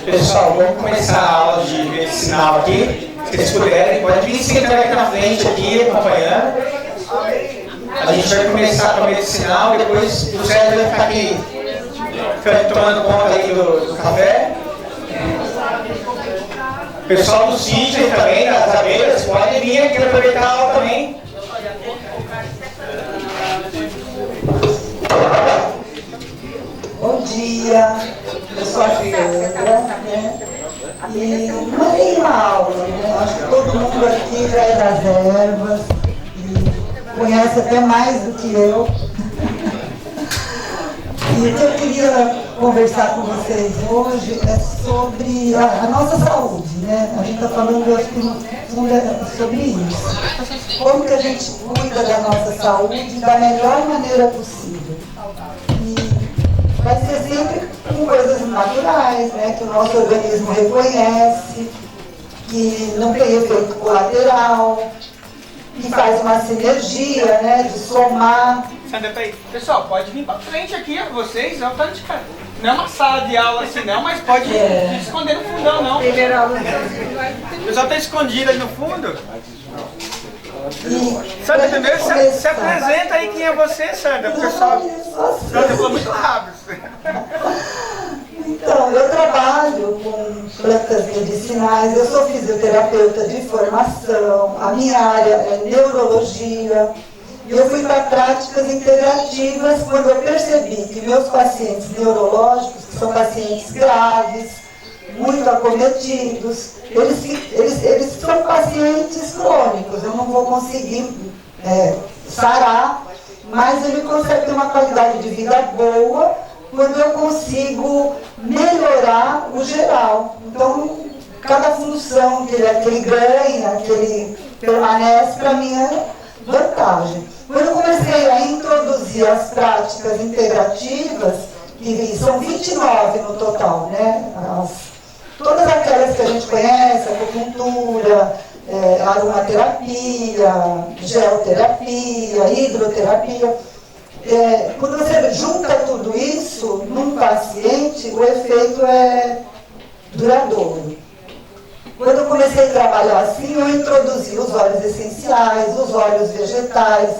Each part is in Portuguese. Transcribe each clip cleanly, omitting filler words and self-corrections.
Pessoal, vamos começar a aula de medicinal aqui. Se vocês puderem, pode vir sentar aqui na frente, aqui, acompanhando. A gente vai começar com a medicinal, depois o Sérgio vai ficar aqui tomando conta aí do café. O pessoal do sítio também, das abelhas, pode vir aqui aproveitar a aula também. Bom dia, eu sou a Fernanda, né? E mandei uma aula, né? Acho que todo mundo aqui já é das ervas e conhece até mais do que eu. E o que eu queria conversar com vocês hoje é sobre a nossa saúde, né? A gente está falando, eu acho que no fundo é sobre isso. Como que a gente cuida da nossa saúde da melhor maneira possível. Vai ser sempre com coisas naturais, né, que o nosso organismo reconhece, que não tem efeito colateral, que faz uma sinergia, né, de somar. Sandra, tá aí. Pessoal, pode vir para frente aqui, vocês, não é uma sala de aula assim não, mas pode se esconder no fundão não. Primeira aula. O pessoal está escondido aí no fundo. Sandra, primeiro se apresenta aí quem é você, Sandra. O pessoal falou muito rápido. Então, eu trabalho com plantas medicinais, eu sou fisioterapeuta de formação, a minha área é neurologia, e eu fui para práticas integrativas quando eu percebi que meus pacientes neurológicos, que são pacientes graves, muito acometidos, eles são pacientes crônicos, eu não vou conseguir sarar, mas ele consegue ter uma qualidade de vida boa quando eu consigo melhorar o geral. Então, cada função que ele ganha, que ele permanece, para mim é vantagem. Quando eu comecei a introduzir as práticas integrativas, que são 29 no total, né? Todas aquelas que a gente conhece, acupuntura, aromaterapia, geoterapia, hidroterapia. Quando você junta tudo isso num paciente, o efeito é duradouro. Quando eu comecei a trabalhar assim, eu introduzi os óleos essenciais, os óleos vegetais,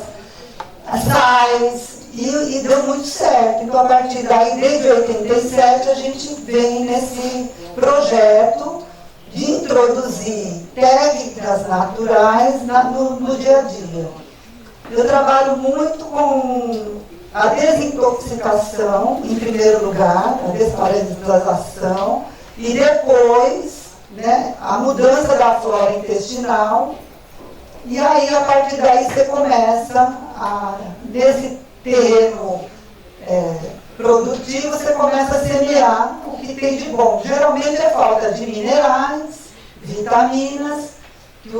as sais, e deu muito certo. Então, a partir daí, desde 87, a gente vem nesse projeto de introduzir técnicas naturais no dia a dia. Eu trabalho muito com a desintoxicação, em primeiro lugar, a desparasitação, e depois, né, a mudança da flora intestinal. E aí, a partir daí, você começa, nesse terreno produtivo, você começa a semear o que tem de bom. Geralmente é falta de minerais, vitaminas, que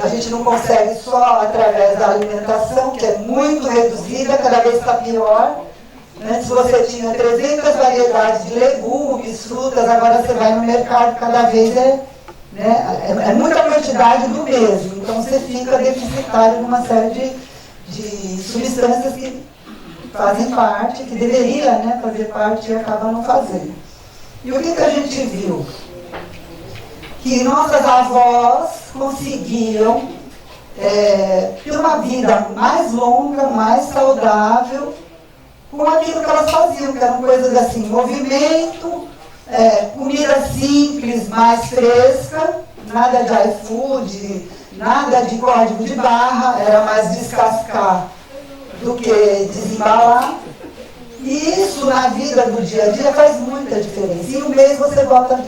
a gente não consegue só através da alimentação, que é muito reduzida, cada vez está pior. Antes você tinha 300 variedades de legumes, frutas, agora você vai no mercado, cada vez é muita quantidade do mesmo. Então você fica deficitário de uma série de substâncias que fazem parte, que deveria, né, fazer parte e acaba não fazendo. E o que a gente viu? Que nossas avós conseguiam ter uma vida mais longa, mais saudável, com aquilo que elas faziam, que eram coisas assim, movimento, comida simples, mais fresca, nada de iFood, nada de código de barra, era mais descascar do que desembalar. E isso na vida do dia a dia faz muita diferença. E um mês você nota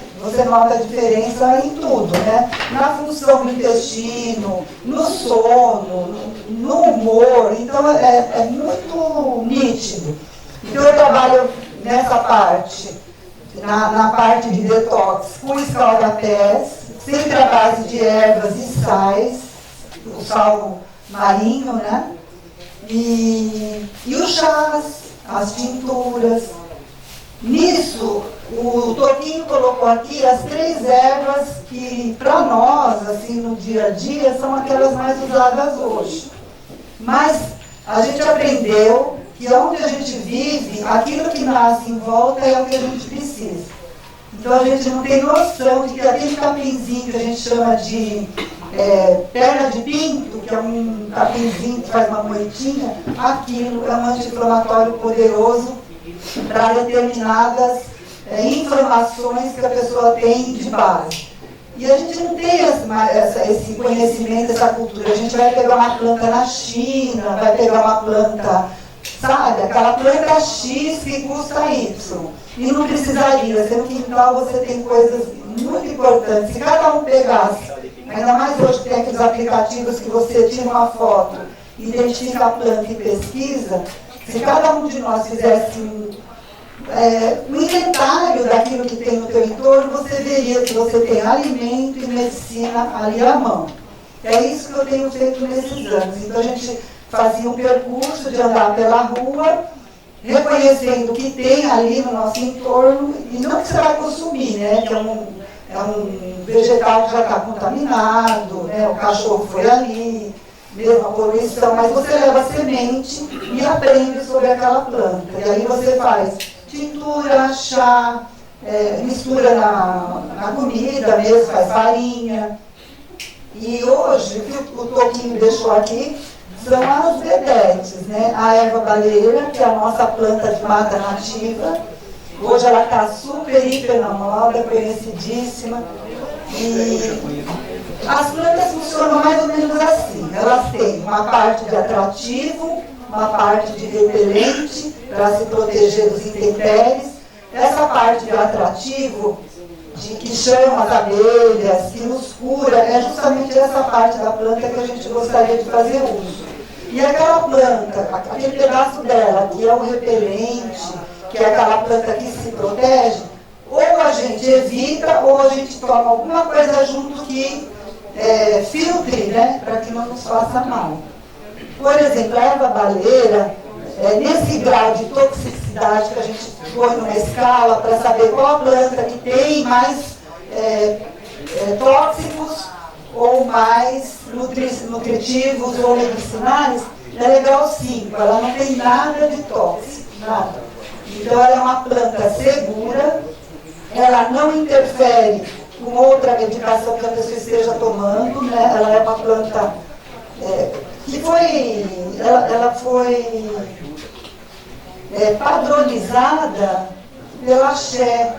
a diferença em tudo, né? Na função do intestino, no sono, no humor. Então é muito nítido. Então eu trabalho nessa parte, na parte de detox, com escaldapés, sempre à base de ervas e sais, o sal marinho, né? E os chás, as tinturas. Nisso, o Toquinho colocou aqui as 3 ervas que, para nós, assim, no dia a dia, são aquelas mais usadas hoje. Mas a gente aprendeu que onde a gente vive, aquilo que nasce em volta é o que a gente precisa. Então a gente não tem noção de que aquele capinzinho que a gente chama de perna de pinto, que é um capinzinho que faz uma moitinha, aquilo é um anti-inflamatório poderoso para determinadas informações que a pessoa tem de base. E a gente não tem esse conhecimento, essa cultura. A gente vai pegar uma planta na China, vai pegar uma planta, sabe, aquela planta X que custa Y. E não precisaria, sendo que no quintal você tem coisas muito importantes. Se cada um pegasse, ainda mais hoje que tem aqueles aplicativos que você tira uma foto, identifica a planta e pesquisa, se cada um de nós fizesse um inventário daquilo que tem no teu entorno, você veria que você tem alimento e medicina ali à mão. É isso que eu tenho feito nesses anos. Então a gente fazia um percurso de andar pela rua, reconhecendo o que tem ali no nosso entorno, e não que você vai consumir, né? Que é um vegetal que já está contaminado, né? O cachorro foi ali, mesmo a poluição, mas você leva a semente e aprende sobre aquela planta. E aí você faz tintura, chá, mistura na comida mesmo, faz farinha. E hoje, o que o Toquinho deixou aqui, são as vedetes, né? A erva baleeira, que é a nossa planta de mata nativa. Hoje ela está super, hiper na moda, conhecidíssima. E as plantas funcionam mais ou menos assim. Elas têm uma parte de atrativo, uma parte de repelente, para se proteger dos intempéries. Essa parte de atrativo, que chama as abelhas, que nos cura, é justamente essa parte da planta que a gente gostaria de fazer uso. E aquela planta, aquele pedaço dela, que é o repelente, que é aquela planta que se protege, ou a gente evita, ou a gente toma alguma coisa junto que filtre, né, para que não nos faça mal. Por exemplo, a erva baleeira, nesse grau de toxicidade que a gente põe numa escala para saber qual a planta que tem mais tóxicos ou mais nutritivos ou medicinais, ela é grau 5, ela não tem nada de tóxico, nada. Então ela é uma planta segura, ela não interfere com outra medicação que a pessoa esteja tomando, né? Ela é uma planta que ela foi padronizada pela Axé.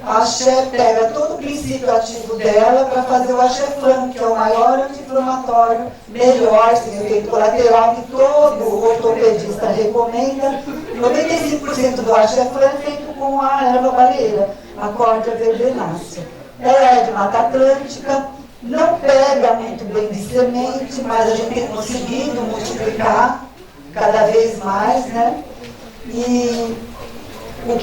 A Axé pega todo o princípio ativo dela para fazer o Axéflan, que é o maior anti-inflamatório, melhor, sem efeito colateral, que todo ortopedista recomenda. 95% do Axéflan é feito com a erva baleeira, a Córdia verbenácea. Ela é de Mata Atlântica, não pega muito bem de semente, mas a gente tem conseguido multiplicar cada vez mais, né? E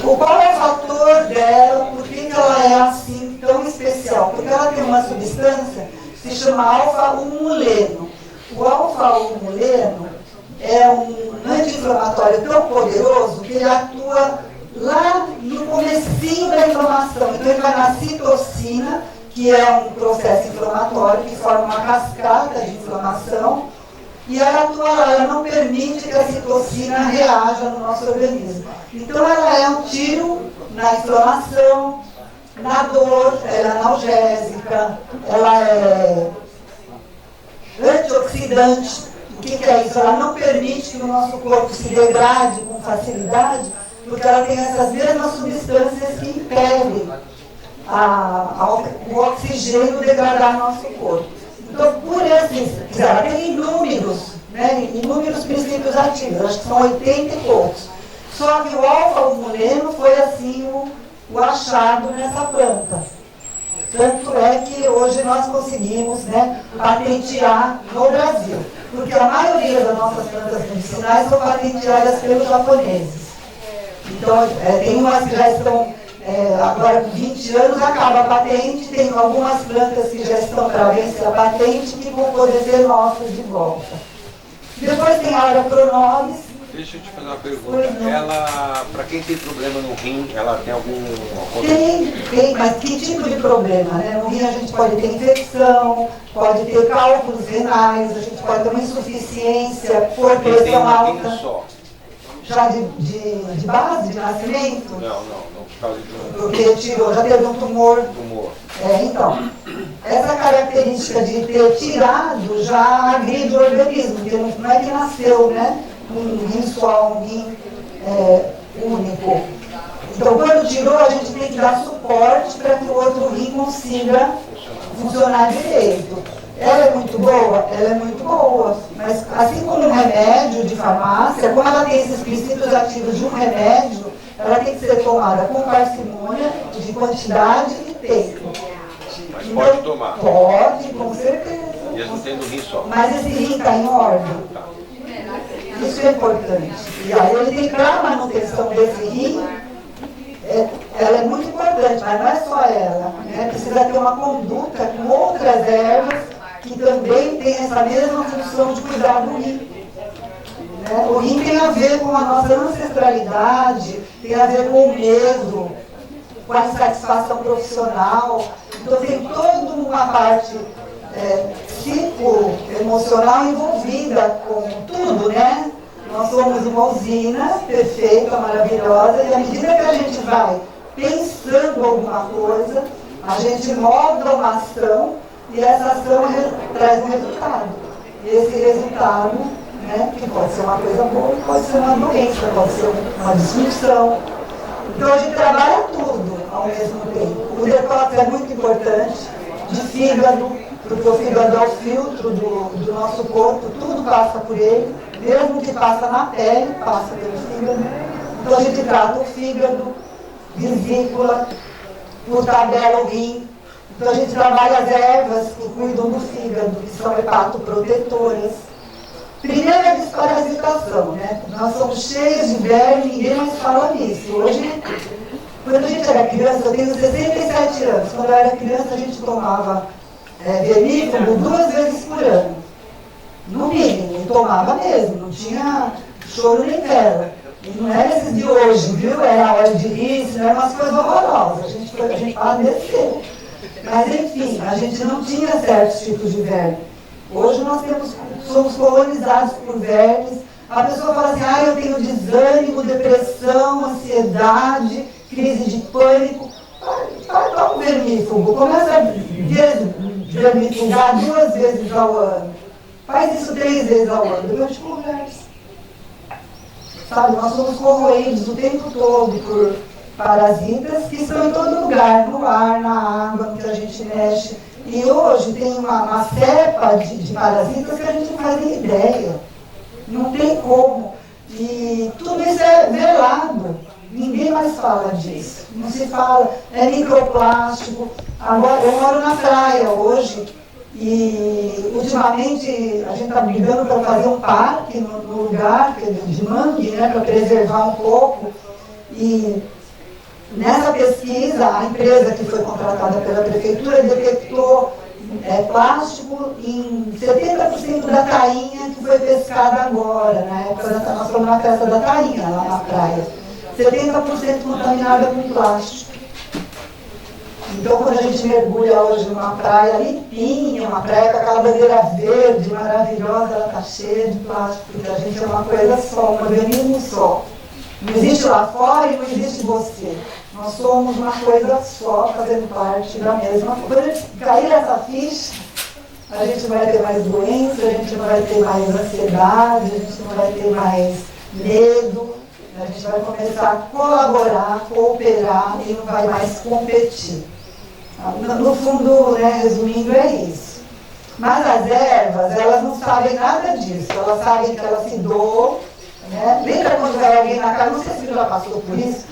qual é o fator dela, por que ela é assim tão especial? Porque ela tem uma substância que se chama alfa-umuleno. O alfa-umuleno é um anti-inflamatório tão poderoso que ele atua lá no comecinho da inflamação. Então ele vai na citocina, que é um processo inflamatório que forma uma cascata de inflamação, e ela atua lá, ela não permite que a citocina reaja no nosso organismo. Então ela é um tiro na inflamação, na dor, ela é analgésica, ela é antioxidante. O que é isso? Ela não permite que o nosso corpo se degrade com facilidade, porque ela tem essas mesmas substâncias que impedem o oxigênio degradar nosso corpo. Então, por esse, ela tem inúmeros princípios ativos, acho que são 80 e poucos. Só que o alfa-umuleno foi assim o achado nessa planta. Tanto é que hoje nós conseguimos, né, patentear no Brasil, porque a maioria das nossas plantas medicinais são patenteadas pelos japoneses. Então, tem umas que já estão, agora com 20 anos, acaba a patente, tem algumas plantas que já estão para vencer a patente que vão poder ser nossas de volta. Depois tem a Oropronolis. Deixa eu te fazer uma pergunta. Ela, para quem tem problema no rim, ela tem algum... Tem, mas que tipo de problema? Né? No rim a gente pode ter infecção, pode ter cálculos renais, a gente pode ter uma insuficiência por pressão alta. já de base, de nascimento? Não, por causa de um Porque tirou, já teve um tumor. tumor. Então, essa característica de ter tirado já agride o organismo, porque não é que nasceu, né? Um rim só, um rim único. Então, quando tirou, a gente tem que dar suporte para que o outro rim consiga funcionar direito. Ela é muito boa? Ela é muito boa. Mas, assim como um remédio de farmácia, como ela tem esses princípios ativos de um remédio, ela tem que ser tomada com parcimônia, de quantidade e tempo. Mas pode tomar. Pode, com certeza. Mesmo tendo rim só. Mas esse rim está em ordem. Isso é importante. E aí ele tem para a manutenção desse rim, ela é muito importante, mas não é só ela. Né? Precisa ter uma conduta com outras ervas que também tem essa mesma função de cuidar do rim. Né? O rim tem a ver com a nossa ancestralidade, tem a ver com o medo, com a insatisfação profissional. Então tem toda uma parte psicoemocional envolvida com tudo, né? Nós somos uma usina perfeita, maravilhosa, e à medida que a gente vai pensando alguma coisa, a gente molda uma ação e essa ação traz um resultado. E esse resultado, né, que pode ser uma coisa boa, pode ser uma doença, pode ser uma disfunção. Então a gente trabalha tudo ao mesmo tempo. O detox é muito importante, de fígado, porque o fígado é o filtro do nosso corpo, tudo passa por ele, mesmo que passa na pele, passa pelo fígado. Então a gente trata o fígado, vesícula, por tabela o rim. Então a gente trabalha as ervas que cuidam do fígado, que são hepatoprotetoras. Primeiro é a desparasitação, né? Nós somos cheios de verme, ninguém mais fala nisso. Hoje, quando a gente era criança, eu tenho 67 anos, quando eu era criança a gente tomava vermífugo 2 vezes por ano. No mínimo, e tomava mesmo, não tinha choro nem vela. E não era esses de hoje, viu? Era óleo de rícino, eram umas coisas horrorosas. A gente padeceu. Mas enfim, a gente não tinha certos tipos de verme. Hoje nós somos colonizados por vermes. A pessoa fala assim, eu tenho desânimo, depressão, ansiedade, crise de pânico. Toma um vermífugo, começa a vermifugar 2 vezes ao ano. Faz isso 3 vezes ao ano, depois a gente conversa. Sabe, nós somos corroídos o tempo todo por parasitas que estão em todo lugar, no ar, na água, no que a gente mexe. E hoje tem uma cepa de parasitas que a gente não faz nem ideia. Não tem como. E tudo isso é velado. Ninguém mais fala disso. Não se fala. É microplástico. Agora, eu moro na praia hoje e ultimamente a gente está brigando para fazer um parque no lugar de mangue, né, para preservar um pouco. E nessa pesquisa, a empresa que foi contratada pela prefeitura detectou plástico em 70% da tainha que foi pescada agora, na época nós fomos na festa da tainha, lá na praia. 70% contaminada com plástico. Então, quando a gente mergulha hoje numa praia limpinha, uma praia com aquela bandeira verde, maravilhosa, ela está cheia de plástico, porque a gente é uma coisa só, um organismo só. Não existe lá fora e não existe você. Nós somos uma coisa só, fazendo parte da mesma coisa. Quando a gente cair essa ficha, a gente vai ter mais doença, a gente não vai ter mais ansiedade, a gente não vai ter mais medo, a gente vai começar a colaborar, cooperar e não vai mais competir. No fundo, né, resumindo, é isso. Mas as ervas, elas não sabem nada disso, elas sabem que elas se doam. Né? Lembra quando vai alguém na casa, não sei se você já passou por isso,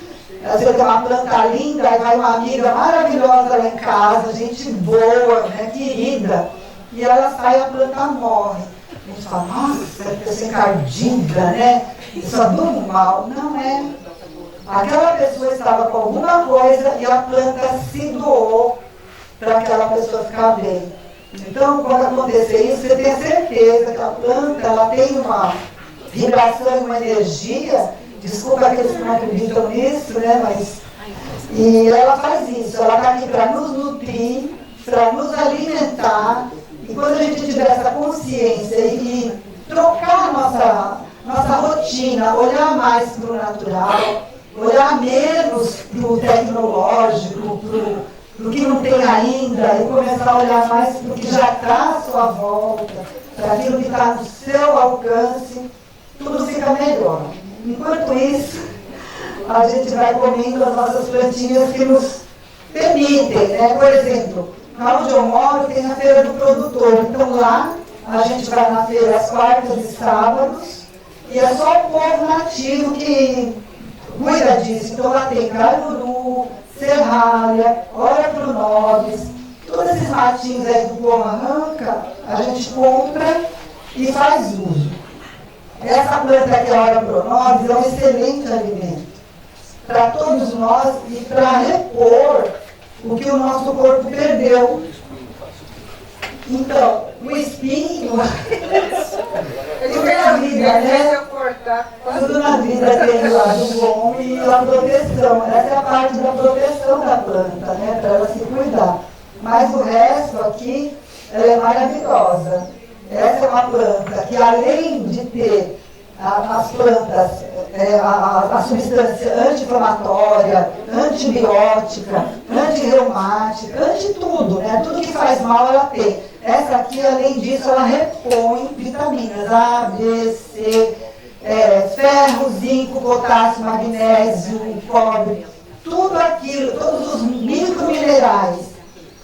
você tem uma planta linda, aí vai uma amiga maravilhosa lá em casa, gente boa, né, querida, e ela sai e a planta morre. A gente fala, nossa, essa pessoa encardida, né? Isso é do mal. Não é. Aquela pessoa estava com alguma coisa e a planta se doou para aquela pessoa ficar bem. Então, quando acontecer isso, você tem a certeza que a planta ela tem uma vibração e uma energia, desculpa aqueles que não acreditam nisso, né, mas... E ela faz isso, ela está aqui para nos nutrir, para nos alimentar, e quando a gente tiver essa consciência e trocar nossa rotina, olhar mais para o natural, olhar menos para o tecnológico, para o que não tem ainda, e começar a olhar mais para o que já está à sua volta, para aquilo que está no seu alcance, tudo fica melhor. Enquanto isso, a gente vai comendo as nossas plantinhas que nos permitem, né? Por exemplo, na onde eu moro tem a feira do produtor, então lá a gente vai na feira às quartas e sábados, e é só o povo nativo que cuida disso. Então lá tem caruru, serralha, hora pro nobis, todos esses matinhos aí que o povo arranca, a gente compra e faz uso. Essa planta aqui, a hora pro nobis, é um excelente alimento para todos nós e para repor o que o nosso corpo perdeu. Então, o espinho, tudo na vida, né? Tudo na vida tem o lado bom e a proteção. Essa é a parte da proteção da planta, né? Para ela se cuidar. Mas o resto aqui, ela é maravilhosa. Essa é uma planta que, além de ter as plantas, a substância anti-inflamatória, antibiótica, antirreumática, anti-tudo, né? Tudo que faz mal ela tem. Essa aqui, além disso, ela repõe vitaminas A, B, C, ferro, zinco, potássio, magnésio, cobre, tudo aquilo, todos os microminerais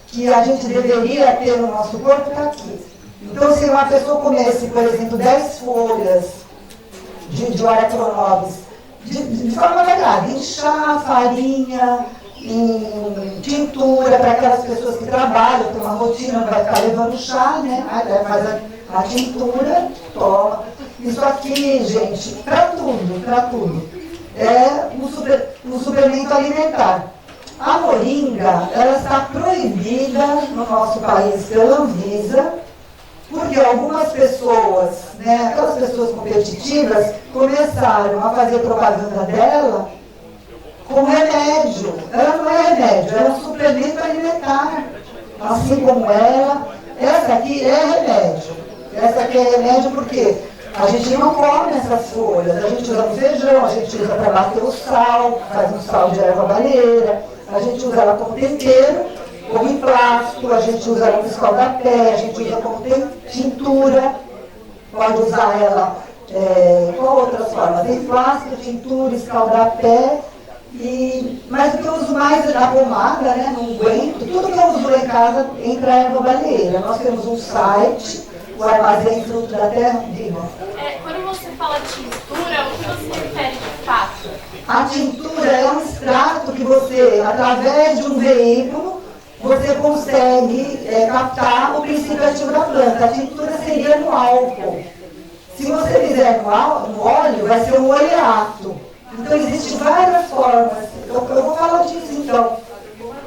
que a gente deveria ter no nosso corpo está aqui. Então, se uma pessoa comesse, por exemplo, 10 folhas de Oracronobis, de forma variada, em chá, farinha, em tintura, para aquelas pessoas que trabalham, tem uma rotina, não vai ficar levando chá, né? Aí faz a tintura, toma. Isso aqui, gente, para tudo, é um suplemento alimentar. A moringa, ela está proibida no nosso país pela Anvisa, porque algumas pessoas, né, aquelas pessoas competitivas, começaram a fazer propaganda dela como remédio. Ela não é remédio, ela é um suplemento alimentar. Assim como ela, essa aqui é remédio. Essa aqui é remédio porque a gente não come essas folhas, a gente usa no feijão, a gente usa para bater o sal, faz um sal de erva baleeira, a gente usa ela como tempero, como emplasto, a gente usa ela no escaldapé, a gente usa como tintura, pode usar ela, qual outras formas? Tem emplasto, tintura, escaldapé, mas o que eu uso mais é a pomada, né, no unguento, tudo que eu uso lá em casa entra a erva baleeira. Nós temos um site, o Armazém Fruto da Terra, diga. Quando você fala tintura, o que você refere de fato? A tintura é um extrato que você, através de um veículo, você consegue captar o princípio ativo da planta. A tintura seria no álcool. Se você fizer no óleo, vai ser um oleato. Então, existem várias formas. Eu vou falar disso, então.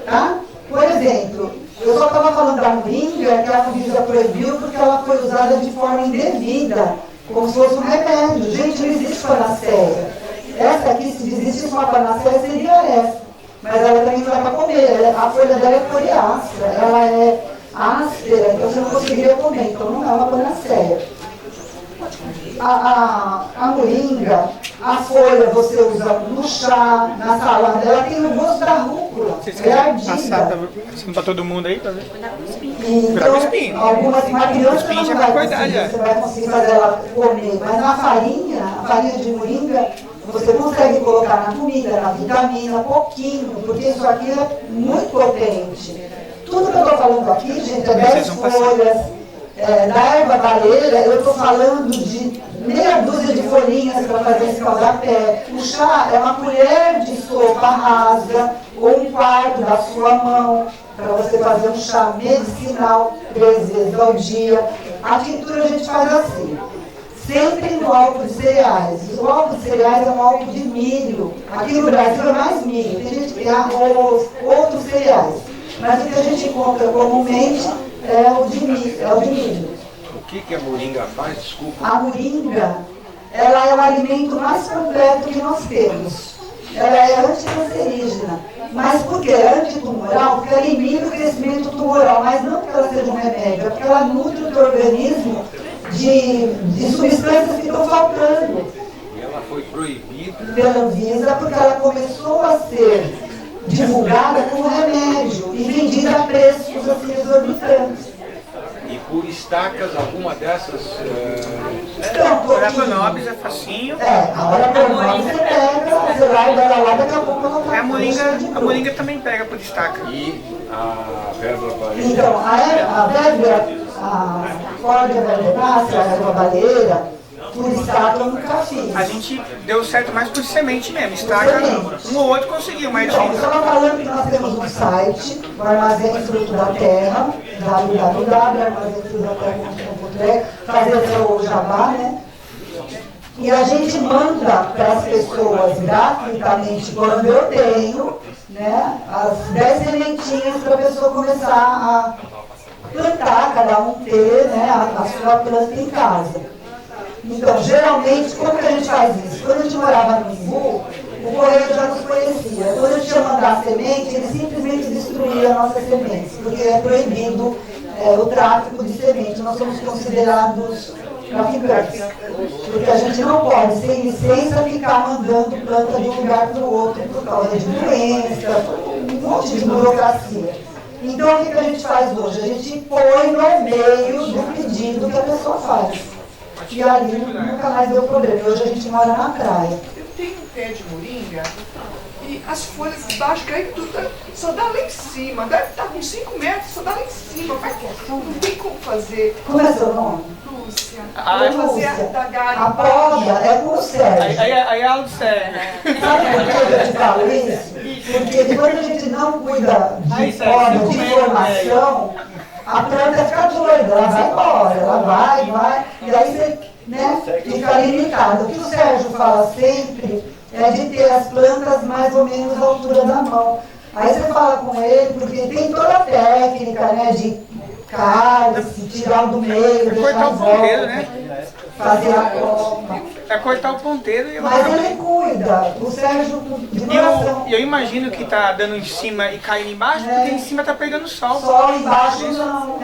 Tá? Por exemplo, eu só estava falando da moringa, que a Anvisa proibiu porque ela foi usada de forma indevida, como se fosse um remédio. Gente, não existe panaceia. Essa aqui, se existisse uma panaceia, seria essa. Mas ela também não dá para comer. A folha dela é coriácea, ela é áspera, então você não conseguiria comer. Então, não é uma panaceia. A moringa, a folha você usa no chá, na salada, ela tem o gosto da rúcula, é ardida. Passando para todo mundo aí, tá vendo? Então, algumas crianças não você vai conseguir fazer ela comer, mas na farinha, a farinha de moringa, você consegue colocar na comida, na vitamina, pouquinho, porque isso aqui é muito potente. Tudo que eu estou falando aqui, gente, é 10 folhas. Da erva baleeira, eu estou falando de meia dúzia de folhinhas para fazer esse escaldapé. O chá é uma colher de sopa rasa ou um quarto da sua mão para você fazer um chá medicinal 3 vezes ao dia. A tintura a gente faz assim, sempre no álcool de cereais. O álcool de cereais é um álcool de milho. Aqui no Brasil é mais milho, tem gente que tem arroz, outros cereais. Mas o que a gente encontra comumente é o de milho. O que a moringa faz? Desculpa. A moringa, ela é o alimento mais completo que nós temos. Ela é anticancerígena. Mas por quê? É antitumoral, porque ela elimina o crescimento tumoral, mas não porque ela seja um remédio, é porque ela nutre o teu organismo de substâncias que estão faltando. E ela foi proibida Pela Anvisa, porque ela começou a ser divulgada como remédio e vendida a preços assim, exorbitantes. e por estacas, alguma dessas... Então, Por Aconobis é facinho. a hora que você pega, você vai dar lá, daqui a pouco ela tá A moringa também pega por estaca. E a vértebra baleira. Então, a vértebra, a corda vertebrácea, a erva baleira, por estaca eu nunca fiz. A gente deu certo mais por semente mesmo. Estaca, um ou outro conseguiu, mas Então, eu estava falando que nós temos um site, o Armazém Fruto da Terra, www.armazenfrutodaterra.com.br, fazer o jabá, né? E a gente manda para as pessoas gratuitamente, quando eu tenho, né, as 10 sementinhas para a pessoa começar a plantar, cada um ter, né, a sua planta em casa. Então, geralmente, como que a gente faz isso? Quando a gente morava no Imbu, o correio já nos conhecia. Quando a gente ia mandar semente, ele simplesmente destruía nossas sementes, porque é proibido o tráfico de sementes. Nós somos considerados traficantes, porque a gente não pode, sem licença, ficar mandando planta de um lugar para o outro por causa de doença, um monte de burocracia. Então, o que a gente faz hoje? A gente põe no meio do pedido que a pessoa faz. E ali nunca mais deu problema. E hoje a gente mora na praia. Eu tenho um pé de moringa e as folhas embaixo caem tudo, só dá lá em cima. Deve estar com 5 metros, só dá lá em cima. Não tem como fazer. Como é seu nome? Lúcia. Ah, Vou fazer Lúcia. da galha. A poda é com o Sérgio. Aí é algo sério. Sabe por que eu te falo isso? Porque quando a gente não cuida de poda, de formação, a planta fica doida, ela vai embora, ela vai, e aí você, né, fica limitado. O que o Sérgio fala sempre é de ter as plantas mais ou menos à altura da mão. Aí você fala com ele, porque tem toda a técnica, né, de cálice, tirar do meio, deixar cortar a o ponteiro, volta, né? fazer a copa. É cortar o ponteiro e Mas ele cuida, o Sérgio de coração. eu imagino que tá dando em cima e caindo embaixo, porque em cima tá pegando sol. Sol embaixo não,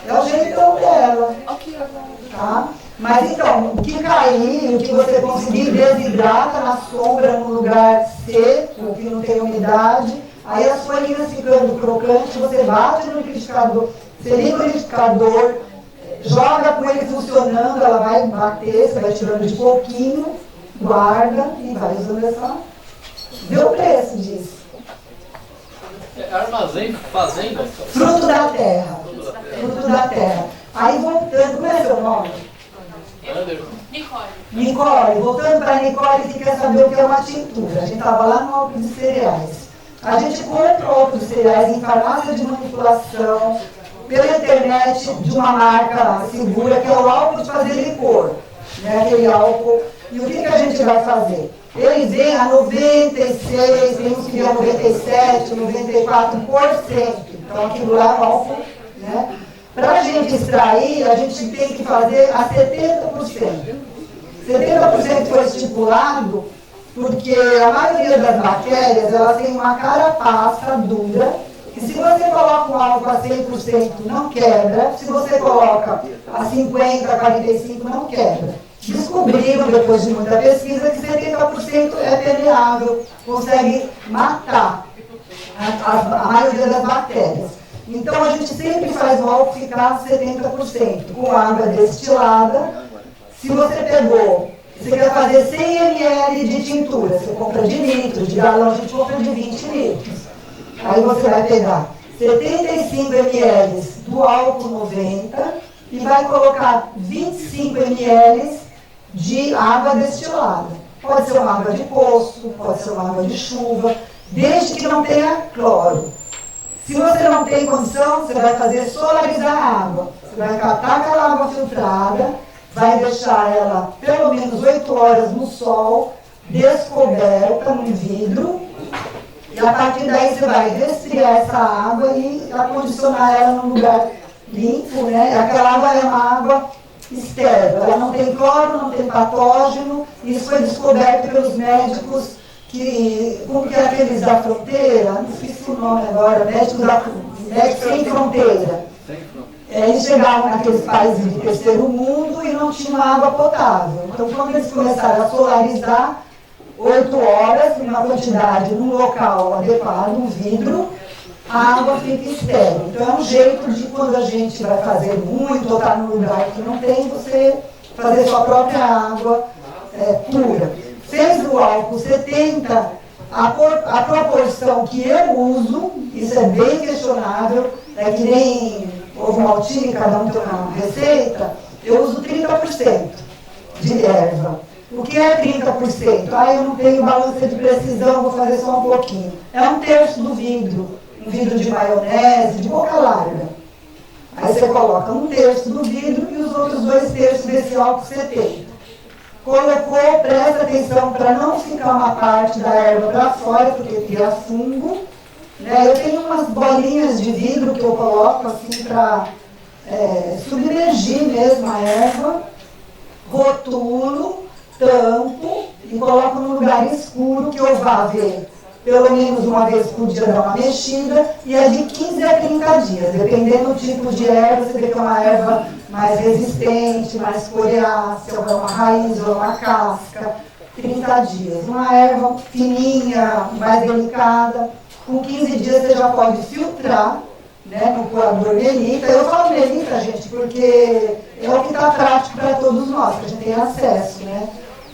é o jeitão dela, tá? Mas então, o que cair, o que você conseguir, desidrata na sombra, num lugar seco, que não tem umidade, aí as folhinhas ficando crocantes, você bate no liquidificador, você liga o liquidificador, joga com ele funcionando, ela vai bater, você vai tirando de pouquinho, guarda e vai usando essa. Vê o preço disso. Armazém Fazenda? Fruto da terra. Fruto da terra. Aí voltando, como é seu nome? Nicole. Nicole, voltando para a Nicole, que quer saber o que é uma tintura. A gente estava lá no álcool de cereais. A gente compra álcool de cereais em farmácia de manipulação, pela internet, de uma marca segura, que é o álcool de fazer licor. Né? Aquele álcool. E o que a gente vai fazer? Ele vem a 96, tem uns que vem a 97, 94%. Então aquilo lá é um álcool, né? Para a gente extrair, a gente tem que fazer a 70%. 70% foi estipulado porque a maioria das bactérias, elas têm uma carapaça dura, que se você coloca um álcool a 100% não quebra, se você coloca a 50%, a 45% não quebra. Descobriram, depois de muita pesquisa, que 70% é permeável, consegue matar a maioria das bactérias. Então a gente sempre faz o álcool ficar 70%, com água destilada. Se você pegou, você quer fazer 100 ml de tintura, você compra de litro, de galão a gente compra de 20 litros. Aí você vai pegar 75 ml do álcool 90 e vai colocar 25 ml de água destilada. Pode ser uma água de poço, pode ser uma água de chuva, desde que não tenha cloro. Se você não tem condição, você vai fazer solarizar a água. Você vai catar aquela água filtrada, vai deixar ela pelo menos 8 horas no sol, descoberta num vidro, e a partir daí você vai resfriar essa água e acondicionar ela num lugar limpo, né? Aquela água é uma água estéril, ela não tem cloro, não tem patógeno. Isso foi descoberto pelos médicos como que é aqueles da fronteira, não esqueci o nome agora, médicos sem fronteira. eles chegavam naqueles países de terceiro mundo e não tinham água potável. Então, quando eles começaram a solarizar, 8 horas, numa quantidade, num local adequado, um vidro, a água fica estéril. Então, é um jeito de, quando a gente vai fazer muito ou está num lugar que não tem, você fazer sua própria água pura. Fez o álcool 70, a proporção que eu uso, isso é bem questionável, é que nem ovo maltine, cada um tem uma receita, eu uso 30% de erva. O que é 30%? Ah, eu não tenho balança de precisão, vou fazer só um pouquinho. É 1/3 do vidro, um vidro de maionese, de boca larga. Aí você coloca 1/3 do vidro e os outros 2/3 desse álcool 70. Colocou, presta atenção para não ficar uma parte da erva para fora, porque cria fungo. Né? Eu tenho umas bolinhas de vidro que eu coloco assim para submergir mesmo a erva, rotulo, tampo e coloco num lugar escuro que eu vá ver pelo menos uma vez por dia, dar uma mexida, e é de 15 a 30 dias, dependendo do tipo de erva. Você vê que é uma erva mais resistente, mais coriácea, ou é uma raiz, ou é uma casca, 30 dias. Uma erva fininha, mais delicada, com 15 dias você já pode filtrar, né, no coador melita. Eu falo melita, gente, porque é o que está prático para todos nós, que a gente tem acesso, né?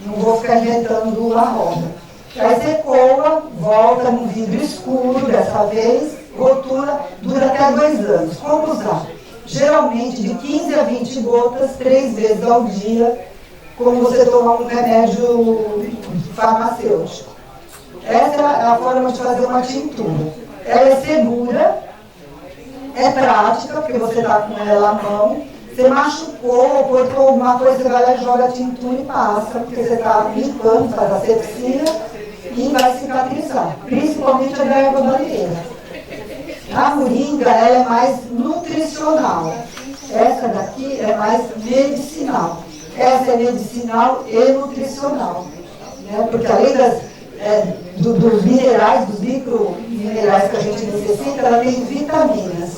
Não vou ficar inventando a roda. Aí você coa, volta num vidro escuro, dessa vez, rotula, dura até 2 anos. Como usar? Geralmente de 15 a 20 gotas, 3 vezes ao dia, como você tomar um remédio farmacêutico. Essa é a forma de fazer uma tintura. Ela é segura, é prática, porque você está com ela à mão. Você machucou, cortou alguma coisa, você vai lá e joga a tintura e passa, porque você está limpando, faz a sepsia e vai cicatrizar, principalmente a da erva bandeira. A moringa, ela é mais nutricional. Essa daqui é mais medicinal. Essa é medicinal e nutricional. Né? Porque além dos minerais, dos microminerais que a gente necessita, ela tem vitaminas.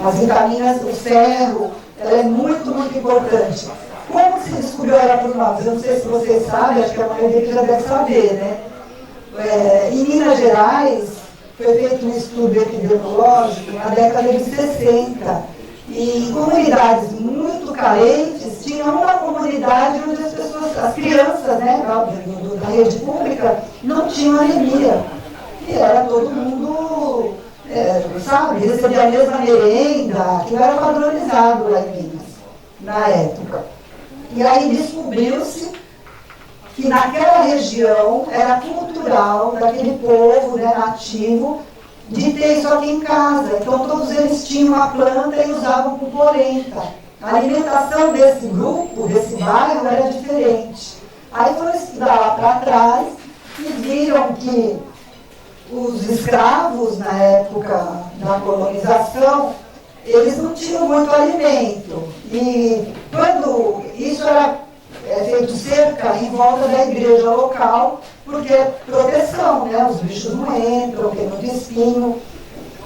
As vitaminas, o ferro, ela é muito, muito importante. Como se descobriu ela por nós? Eu não sei se vocês sabem, acho que a maioria que já deve saber, né? Em Minas Gerais, foi feito um estudo epidemiológico na década de 60. E em comunidades muito carentes, tinha uma comunidade onde as crianças, né, da rede pública, não tinham anemia. E era todo mundo, recebia a mesma merenda, que era padronizado lá em Minas, na época. E aí descobriu-se que naquela região era cultural daquele povo, né, nativo, de ter isso aqui em casa. Então todos eles tinham uma planta e usavam com polenta. A alimentação desse grupo, desse bairro, era diferente. Aí foram estudar lá para trás e viram que os escravos, na época da colonização, eles não tinham muito alimento. E quando isso era feito cerca em volta da igreja local, porque é proteção, né? Os bichos não entram, tem muito espinho.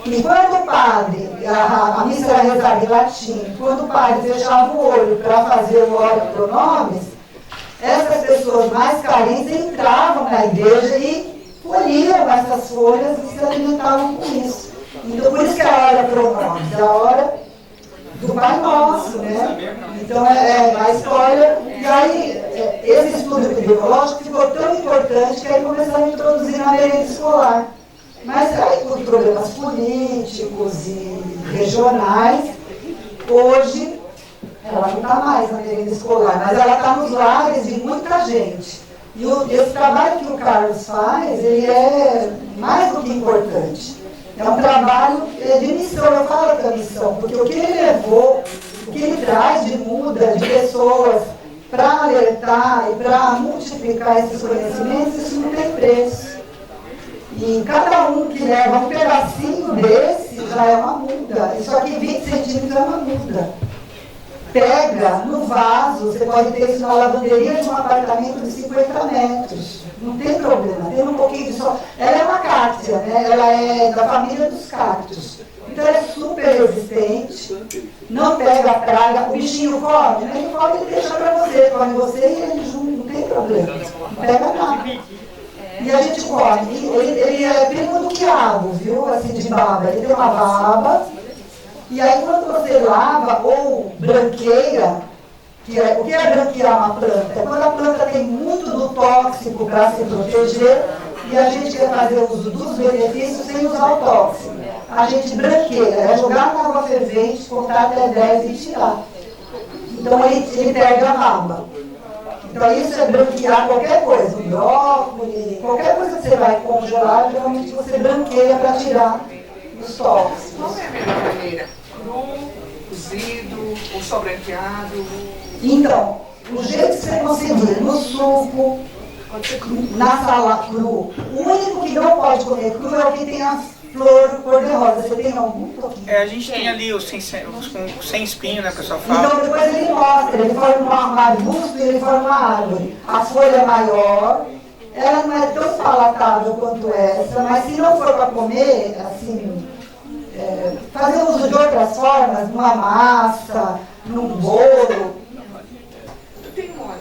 E quando o padre, a missa era rezada em latim, quando o padre fechava o olho para fazer o ora pro nobis, essas pessoas mais carentes entravam na igreja e colhiam essas folhas e se alimentavam com isso. Então, por isso que a hora pro nobis, a hora do Pai Nosso, né? Então, a história. E aí, esse estudo epidemiológico ficou tão importante que aí começaram a introduzir na merenda escolar. Mas aí, por problemas políticos e regionais, hoje, ela não está mais na merenda escolar, mas ela está nos lares de muita gente. E esse trabalho que o Carlos faz, ele é mais do que importante. É um trabalho de missão, eu falo que é missão, porque o que ele levou, o que ele traz de muda, de pessoas para alertar e para multiplicar esses conhecimentos, isso não tem preço. E cada um que leva um pedacinho desse já é uma muda. Isso aqui, 20 centímetros, é uma muda. Pega no vaso, você pode ter isso na lavanderia de um apartamento de 50 metros. Não tem problema, tem um pouquinho de sol. Ela é uma cátria, né? Ela é da família dos cactos. Então ela é super resistente, não não come? Ele não come, ele deixa pra você, come você e ele junto, não tem problema. Não pega nada. E a gente come. Ele é primo do quiabo, viu? Assim, de baba. Ele tem uma baba. E aí quando você lava ou branqueia, o que é branquear uma planta? É quando a planta tem muito do tóxico para se proteger e a gente quer fazer uso dos benefícios sem usar o tóxico. A gente branqueia, é jogar na água fervente, contar até 10 e tirar. Então ele perde a raba. Então isso é branquear qualquer coisa, um brócolis, qualquer coisa que você vai congelar, geralmente você branqueia para tirar os tóxicos. Qual é a melhor maneira? Cru, cozido ou só branqueado? Então, o jeito que você conseguir, no suco, na salada cru, o único que não pode comer cru é o que tem a flor cor-de-rosa. Você tem algum pouquinho? A gente tem ali os sem espinho, né, que o pessoal fala. Então depois ele mostra, ele forma um arbusto e ele forma uma árvore. A folha é maior, ela não é tão palatável quanto essa, mas se não for para comer, assim, fazer uso de outras formas, numa massa, num bolo. Tem um óleo,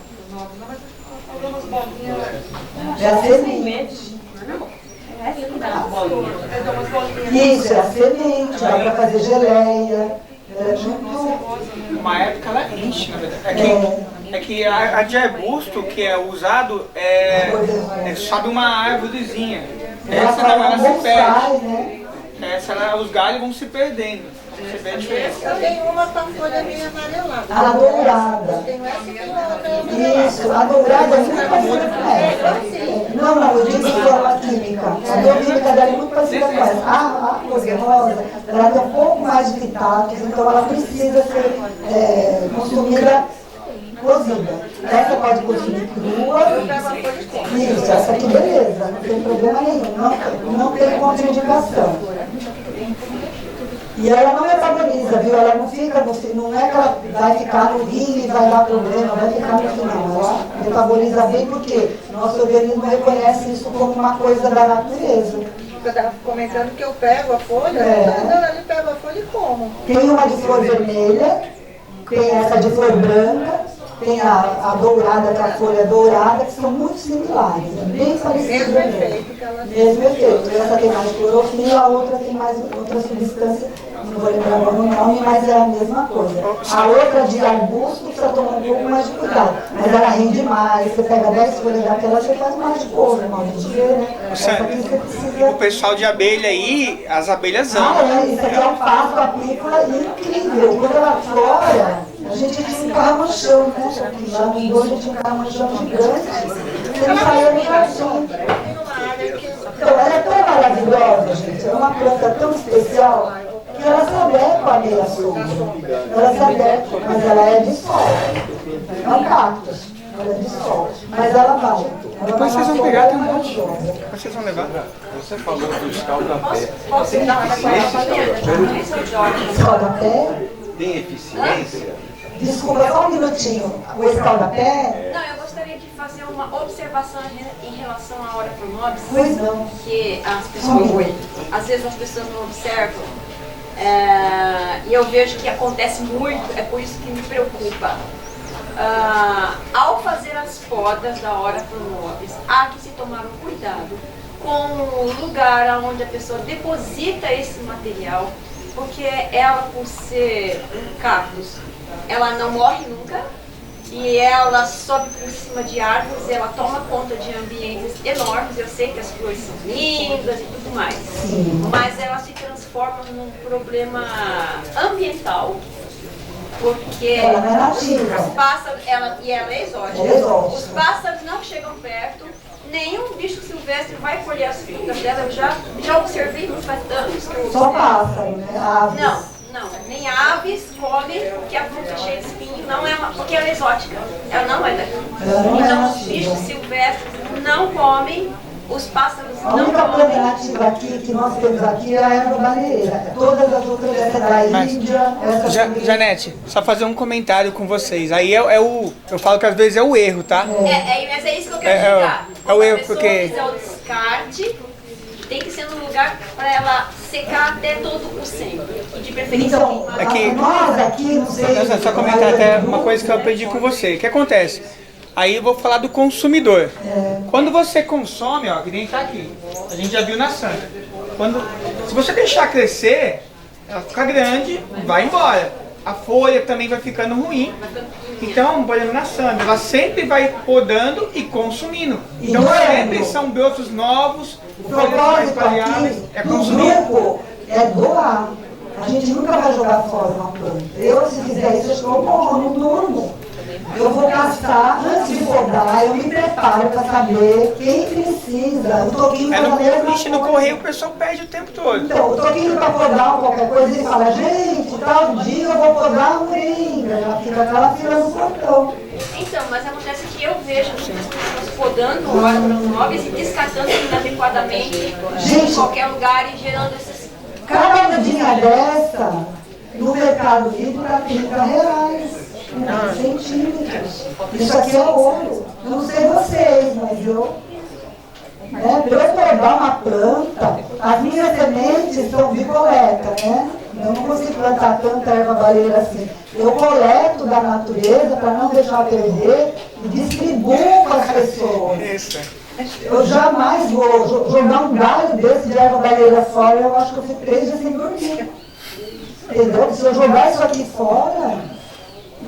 mas falando umas bolinhas. É a semente. Isso, é a semente, dá para fazer geleia. É muito... Uma época ela enche, na verdade. É que a de arbusto que é usado sobe uma árvorezinha. Essa não, ela se perde. Né? Essa os galhos vão se perdendo. Você vê a diferença. Eu tenho uma com a folha meio amarelada. A dourada. Tenho essa que tem uma meio amarelada. Isso, a dourada é muito parecida com essa. Não, eu digo de forma química. A química dela é muito parecida com essa. A cor-de-rosa, ela tem um pouco mais de fitatos, então ela precisa ser consumida cozida. Essa pode consumir crua. Isso, essa aqui beleza, não tem problema nenhum, não tem contraindicação. E ela não metaboliza, viu? Ela não fica, não é que ela vai ficar no rim e vai dar problema, vai ficar no final. Ela metaboliza bem porque nosso organismo reconhece isso como uma coisa da natureza. Eu estava comentando que eu pego a folha, eu pego a folha e como. Tem uma de flor vermelha, tem essa de flor branca, tem a dourada, que é a folha dourada, que são muito similares, bem parecidas. Mesmo efeito que elas Mesmo efeito. Essa tem mais clorofila, a outra tem mais outra substância, não vou lembrar agora o nome, mas é a mesma coisa. A outra de arbusto precisa tomar um pouco mais de cuidado, mas ela rende mais. Você pega 10 folhas daquela, você faz mais de couro, mal de ver, né? Essa aqui você precisa... O pessoal de abelha aí, as abelhas amam. Isso aqui é um pasto apícola incrível. Quando ela flora, a gente tinha um carro-manchão, né? Lá no Indo a gente tinha um carro-manchão gigante. Você não saía no jardim. Então, ela é tão maravilhosa, gente. É uma planta tão especial que ela se adequa à meia sombra. Ela se adequa, mas ela é de sol. É um cactus. Ela é de sol. Mas ela vai. Depois vocês vão pegar, tem um monte. Depois vocês vão levar. Você falou do escaldapé. Posso dar uma Escaldapé? Tem eficiência? Desculpa, só um minutinho. O escaldapé? Não, eu gostaria de fazer uma observação em relação à hora pronobis. Pois não. Que as pessoas, às vezes as pessoas não observam. E eu vejo que acontece muito, é por isso que me preocupa. Ao fazer as podas da hora pronobis, há que se tomar um cuidado com o lugar onde a pessoa deposita esse material, porque ela, por ser um cactus, ela não morre nunca e ela sobe por cima de árvores, ela toma conta de ambientes enormes. Eu sei que as flores são lindas e tudo mais, mas ela se transforma num problema ambiental, porque ela não é nativa. os pássaros, ela é exótica. Os pássaros não chegam perto, nenhum bicho silvestre vai colher as frutas dela. Eu já observei muito, faz anos que eu Só observo. pássaro, né? Aves. Não, nem aves comem, porque a fruta é cheia de espinho, não é porque ela é exótica, ela não é daqui. Ela não é Então os nativa. bichos silvestres não comem, os pássaros A não única planta comem. nativa aqui que nós temos aqui é a erva bananeira. Todas as outras, essa é da Mas, Índia, essa também. Janete, só fazer um comentário com vocês. Aí eu falo que às vezes é o erro, tá? Mas é isso que eu quero explicar. é o erro, Se a pessoa porque- fizer o descarte, tem que ser num lugar para ela secar até todo o centro. E de preferência Então, Aqui- nós aqui, não sei... Só comentar até uma coisa que eu aprendi com você. O que acontece? Aí eu vou falar do consumidor. Quando você consome, ó, que nem tá aqui, a gente já viu na Sandra. Se você deixar crescer, ela fica grande, vai embora. A folha também vai ficando ruim. Então, por exemplo, na Sandra, ela sempre vai podando e consumindo. Então sempre são brotos novos, O folhas mais propósito variáveis, aqui é do consumir. grupo é doar. A gente nunca vai jogar fora uma planta. Eu, se fizer isso, eu morro, eu não durmo. Eu vou gastar, antes de podar, eu me preparo para saber quem precisa. O toquinho faz a mesma Ixi, no coisa. correio o pessoal perde o tempo todo. Então, o toquinho para podar ou qualquer coisa, ele fala, gente, tal dia eu vou podar a moringa. Já fica aquela fila no portão. Então, mas acontece que eu vejo muitas pessoas podando órgãos móveis e descartando inadequadamente Gente. em qualquer lugar e gerando esses... Cada mudinha dessa, no Mercado Livre, está R$30. Centímetros. Isso aqui é ouro. Eu não sei vocês, mas eu... Né, para eu podar uma planta, as minhas sementes são de coleta, né? Eu não consigo plantar tanta erva baleira assim. Eu coleto da natureza para não deixar perder e distribuo para as pessoas. Isso. Eu jamais vou jogar um galho desse de erva baleira fora, eu acho que eu fico 3 dias sem dormir. Entendeu? Se eu jogar isso aqui fora,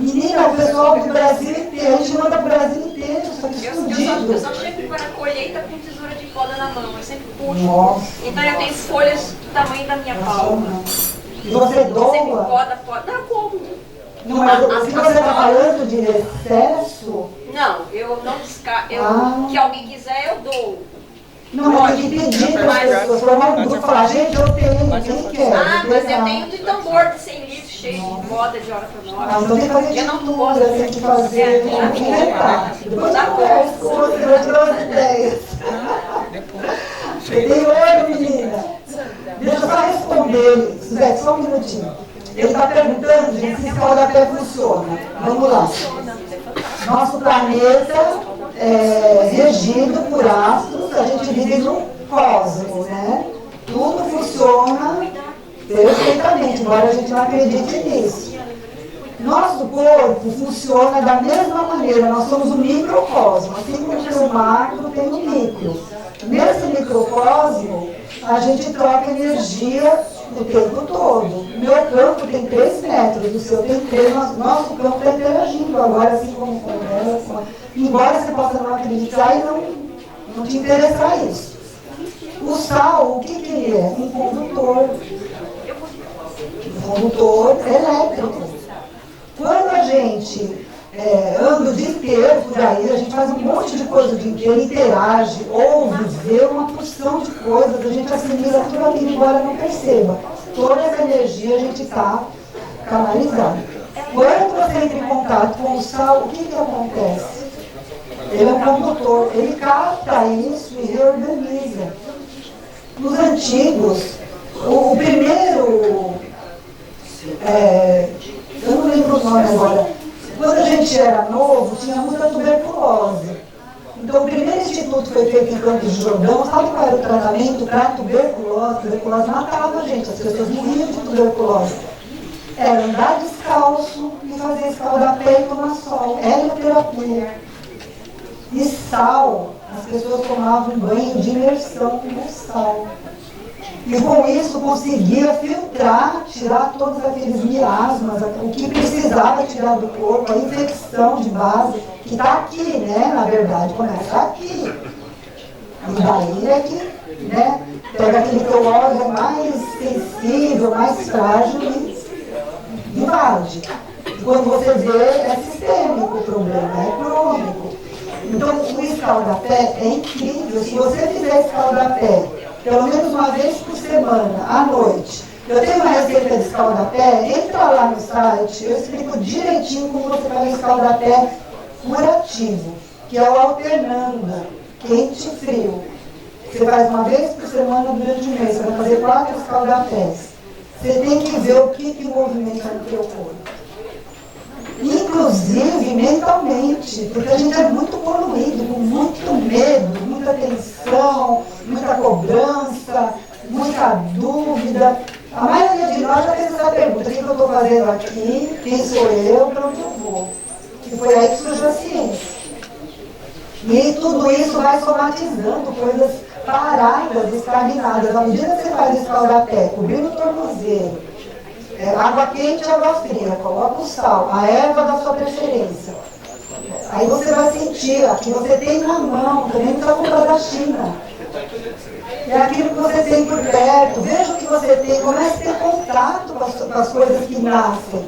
menina, o pessoal do Brasil inteiro, a gente manda pro Brasil inteiro, isso aqui Eu escondido. só chego para a colheita com tesoura de poda na mão, eu sempre puxo. Nossa. Então eu tenho folhas do tamanho da minha palma. E você Sempre doa? poda. Não, como? Não, mas o que você está falando de excesso? Não, eu não descarto. Ah. Que alguém quiser, eu dou. Não, mas tem que pedir para as pessoas, formar um grupo e falar, gente, eu tenho, quem quer? Ah, mas eu Pegar. tenho de tambor de 100 litros cheio de poda de hora para Ah, hora. então tem que fazer Eu não de tudo, gosto tem que fazer, tem que inventar. Depois eu converso com você, vou te dar umas ideias. Tem olho, menina. Deixa eu só responder, Suzete, só um minutinho. Ele está perguntando, gente, se escaldapé funciona. Vamos lá. Nosso planeta é regido por astros, a gente vive no cosmos, né? Tudo funciona perfeitamente, embora a gente não acredite nisso. Nosso corpo funciona da mesma maneira, nós somos um microcosmo, assim como tem o macro, tem o micro. Nesse microcosmo, a gente troca energia o tempo todo. O meu campo tem 3 metros, o seu tem 3, nosso campo está interagindo agora, assim como conversa. Embora você possa não acreditar e não te interessar isso. O sal, o que ele é? Um condutor. Um condutor elétrico. Quando a gente anda o dia inteiro por aí, a gente faz um monte de coisa o dia inteiro, interage, ouve, vê uma porção de coisas, a gente assimila tudo aquilo, embora não perceba. Toda essa energia a gente está canalizando. Quando você entra em contato com o sal, o que acontece? Ele é um condutor, ele capta isso e reorganiza. Nos antigos, o primeiro, eu não lembro o nome agora, quando a gente era novo, tinha muita tuberculose. Então, o primeiro instituto foi feito em Campos de Jordão, sabe qual era o tratamento para tuberculose? Tuberculose matava a gente, as pessoas morriam de tuberculose. Era andar descalço e fazer escaldapé e tomar sol. Helioterapia. E sal, as pessoas tomavam banho de imersão com sal. E com isso conseguia filtrar, tirar todos aqueles miasmas, o que precisava tirar do corpo, a infecção de base, que está aqui, né? Na verdade, começa aqui. E daí é que, né? Pega aquele teu órgão mais sensível, mais frágil e invade. E quando você vê, é sistêmico o problema, é crônico. Então, o escaldapé é incrível. Se você fizer escaldapé, pelo menos uma vez por semana, à noite, eu tenho uma receita de escaldapé, entra lá no site, eu explico direitinho como você faz escaldapé curativo, que é o alternando, quente e frio. Você faz uma vez por semana durante um mês, você vai fazer 4 escaldapés. Você tem que ver o que movimenta no teu corpo. Inclusive mentalmente, porque a gente é muito poluído, com muito medo, muita tensão, muita cobrança, muita dúvida. A maioria de nós já fez essa pergunta: o que eu estou fazendo aqui? Quem sou eu? Para onde eu vou? E foi aí que surgiu a ciência. E tudo isso vai somatizando coisas paradas, estagnadas. À medida que você faz escaldapé, cobrindo o tornozelo, água quente e água fria, coloca o sal, a erva da sua preferência. Aí você vai sentir, aqui você tem na mão, também não precisa comprar da China. É aquilo que você tem por perto, veja o que você tem, comece a ter contato com as coisas que nascem.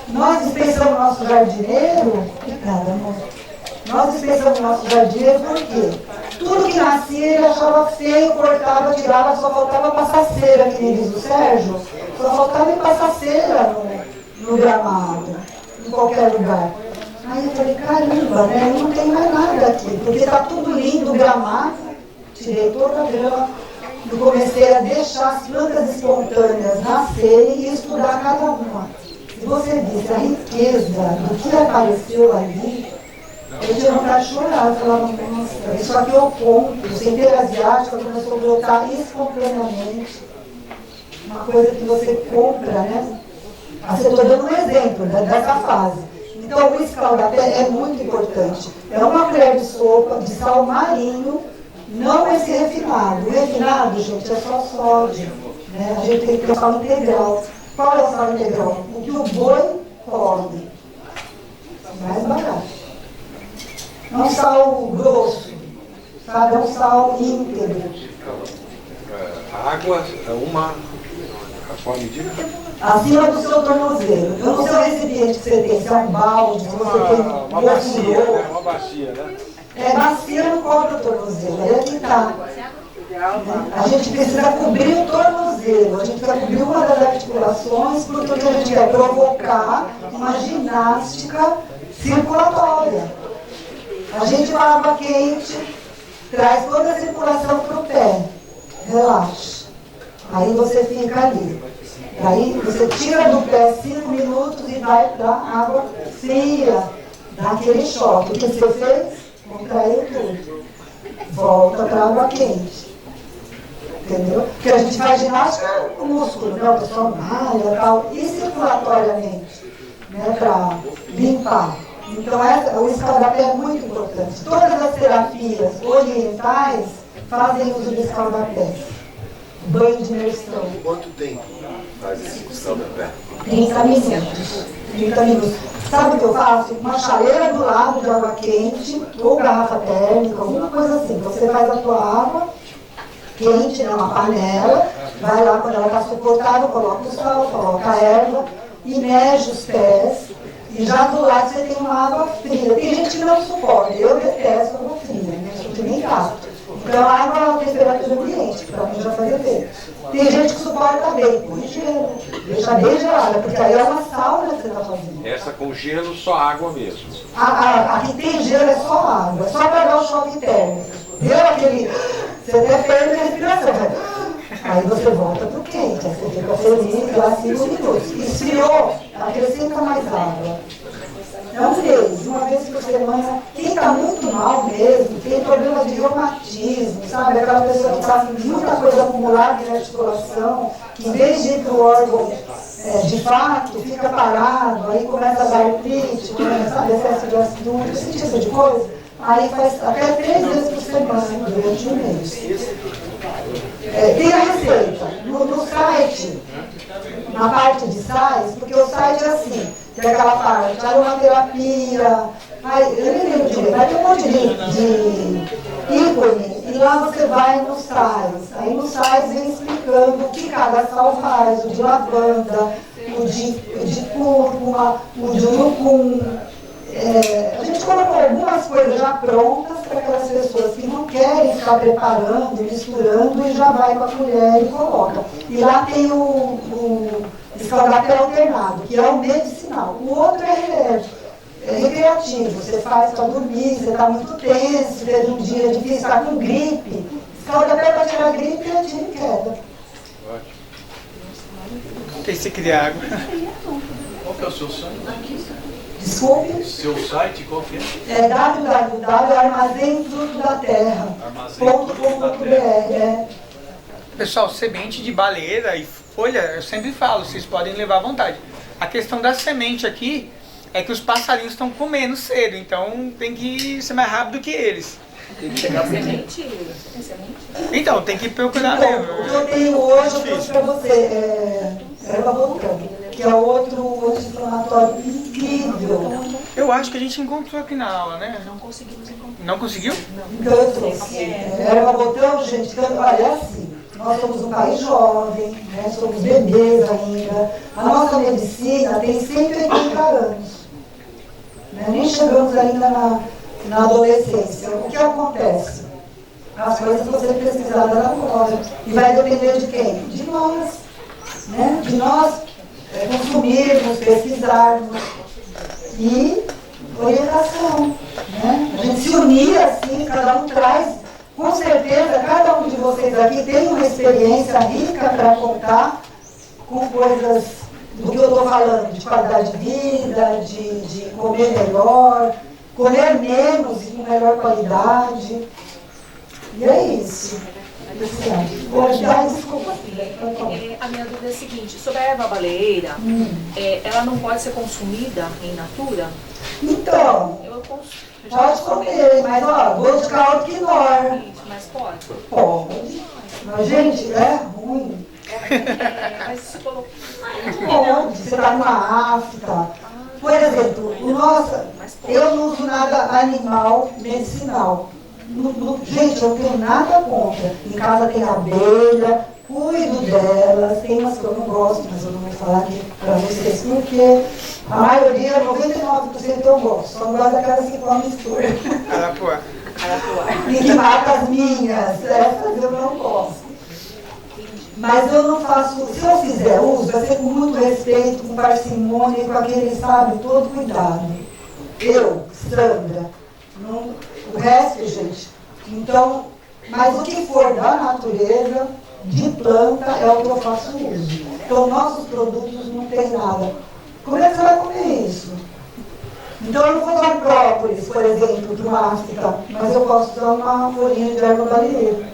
Nós dispensamos nosso jardineiro, obrigada, amor. Nós dispensamos nosso jardineiro por quê? Tudo que nascia ele achava feio, cortava, tirava, só faltava passar cera, que nem diz o Sérgio, só faltava passar cera no gramado, em qualquer lugar. Aí eu falei, caramba, né? Não tem mais nada aqui, porque está tudo lindo, o gramado, tirei toda a grama, e comecei a deixar as plantas espontâneas nascerem e estudar cada uma. E você disse, a riqueza do que apareceu ali, eu tinha vontade de chorar, eu falava, nossa, isso aqui eu compro, o centeiro asiático começou a brotar espontaneamente, uma coisa que você compra, né? Você estou dando um exemplo dessa fase. Então o escaldapé é muito importante. É uma colher de sopa de sal marinho, não esse refinado. O refinado, gente, é só sódio. Né? A gente tem que ter o sal integral. Qual é o sal integral? O que o boi come. Mais barato. É um sal grosso, sabe? É um sal íntegro. A água é uma... Qual a medida? Acima do seu tornozelo. Eu não sei o recipiente que você tem, se é um balde, se você tem uma bacia, né? Uma bacia, né? Bacia não cobre o tornozelo, aí é que está. A gente precisa cobrir o tornozelo, a gente precisa cobrir uma das articulações, porque a gente quer provocar uma ginástica circulatória. A gente com a água quente traz toda a circulação para o pé, relaxa. Aí você fica ali. Aí você tira do pé 5 minutos e vai para a água fria, dá aquele choque. O que você fez? Contraiu tudo. Volta para a água quente. Entendeu? Porque a gente faz ginástica com músculo, né? O pessoal malha e tal, e circulatoriamente, né? Para limpar. Então o escaldapé é muito importante. Todas as terapias orientais fazem uso de escaldapé. Banho de imersão. Quanto tempo faz esse escaldapé? 30 minutos. 30 minutos. Sabe o que eu faço? Uma chaleira do lado de água quente, ou garrafa térmica, alguma coisa assim. Você faz a tua água quente, né, uma panela, vai lá quando ela está suportável, coloca o sal, coloca a erva, imerge os pés, e já do lado você tem uma água fria. Tem gente que não suporta, eu detesto água fria, né? Eu nem gasto. Então a água é uma temperatura ambiente, para mim já faz efeito. Tem gente que suporta bem, põe gelo, deixa bem gelada, porque aí é uma sauna que você está fazendo. Essa com gelo, só água mesmo. A que tem gelo é só água, é só para dar o choque térmico. Deu aquele... Você até perde a respiração. Aí você volta para o quente, aí você fica feliz lá 5 minutos. Esfriou, acrescenta mais água. É uma vez por semana. Quem está muito mal mesmo, tem problema de reumatismo, sabe? Aquela pessoa que está com muita coisa acumulada na articulação, que em vez de ir para o órgão de fato, fica parado, aí começa a dar artrite, sabe? Excesso de ácido, esse tipo de coisa. Aí faz até 3 vezes por semana, durante um mês. Tem a receita no site, na parte de sais, porque o site é assim, tem aquela parte, aromaterapia, eu nem lembro direito, vai ter um monte de ícone, e lá você vai nos sais. Aí nos sais vem explicando o que cada sal faz, o de lavanda, o de cúrcuma, o de urucum. A gente colocou algumas coisas já prontas para aquelas pessoas que não querem ficar preparando, misturando, e já vai com a colher e coloca. E lá tem o escaldapé alternado, que é o medicinal. O outro é recreativo, você faz para dormir, você está muito tenso, teve um dia difícil, está com gripe. Escaldapé para tirar gripe e tira em queda. Tem que se criar água. Qual que é o seu site? Desculpe? Seu site, qual que é? É www.armazenfrutodaterra.com.br. Pessoal, semente de baleira e folha, eu sempre falo, vocês podem levar à vontade. A questão da semente aqui é que os passarinhos estão comendo cedo, então tem que ser mais rápido que eles. Tem semente? Então, tem que procurar Então, mesmo. o que eu tenho hoje, eu trouxe para você, erva volcânica, que é outro anti-inflamatório incrível. Eu acho que a gente encontrou aqui na aula, né? Não conseguimos encontrar. Não conseguiu? Então eu trouxe. Erva volcânica, gente, então, olha, é assim, nós somos um país jovem, né, somos bebês ainda, a nossa medicina tem 180 anos, né, nem chegamos ainda na adolescência. O que acontece? As coisas vão ser pesquisadas agora. E vai depender de quem? De nós. Né? De nós consumirmos, pesquisarmos. E orientação. Né? A gente se unir assim, cada um traz. Com certeza, cada um de vocês aqui tem uma experiência rica para contar com coisas do que eu estou falando, de qualidade de vida, de comer melhor, comer menos e com melhor qualidade. E é isso. Desculpa. A minha dúvida é a seguinte, sobre a erva baleeira, ela não pode ser consumida em natura? Então, pode comer, mas ó, vou de Calquinor. Mas pode? Pode. Mas, gente, é ruim. Mas se colocou... Pode, você está numa África. Por exemplo, eu não uso nada animal medicinal. Gente, eu não tenho nada contra. Em casa tem abelha, cuido delas, tem umas que eu não gosto, mas eu não vou falar aqui para vocês, porque a maioria, 99% eu gosto. Só não gosto daquelas que comem mistura. Arapuá. E que mata as minhas, essas eu não gosto. Mas eu não faço, se eu fizer uso, vai ser com muito respeito, com parcimônia, com aquele, sabe, todo cuidado. Eu, Sandra, o resto, gente. Então, mas o que for da natureza, de planta, é o que eu faço uso. Então, nossos produtos não tem nada. Como é que você vai comer isso? Então, eu não vou usar própolis, por exemplo, para uma África, mas eu posso usar uma folhinha de erva baleeira.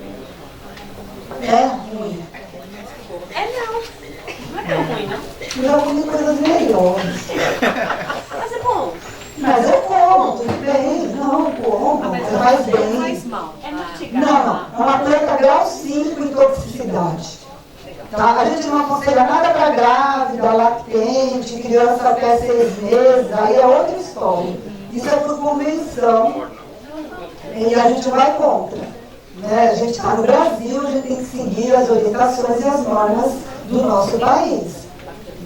É ruim. Não é tão ruim, não. Eu já comi coisas melhores. Mas é bom. Mas eu como, tudo bem. Não, como, mas faz bem. Faz mal. É mastigado. Não, é uma planta grau 5 em toxicidade. Tá? A gente não aconselha nada para grávida, lactente, criança até 6 meses, aí é outra história. Isso é por convenção e a gente vai contra. Né? A gente está no Brasil, a gente tem que seguir as orientações e as normas do nosso país.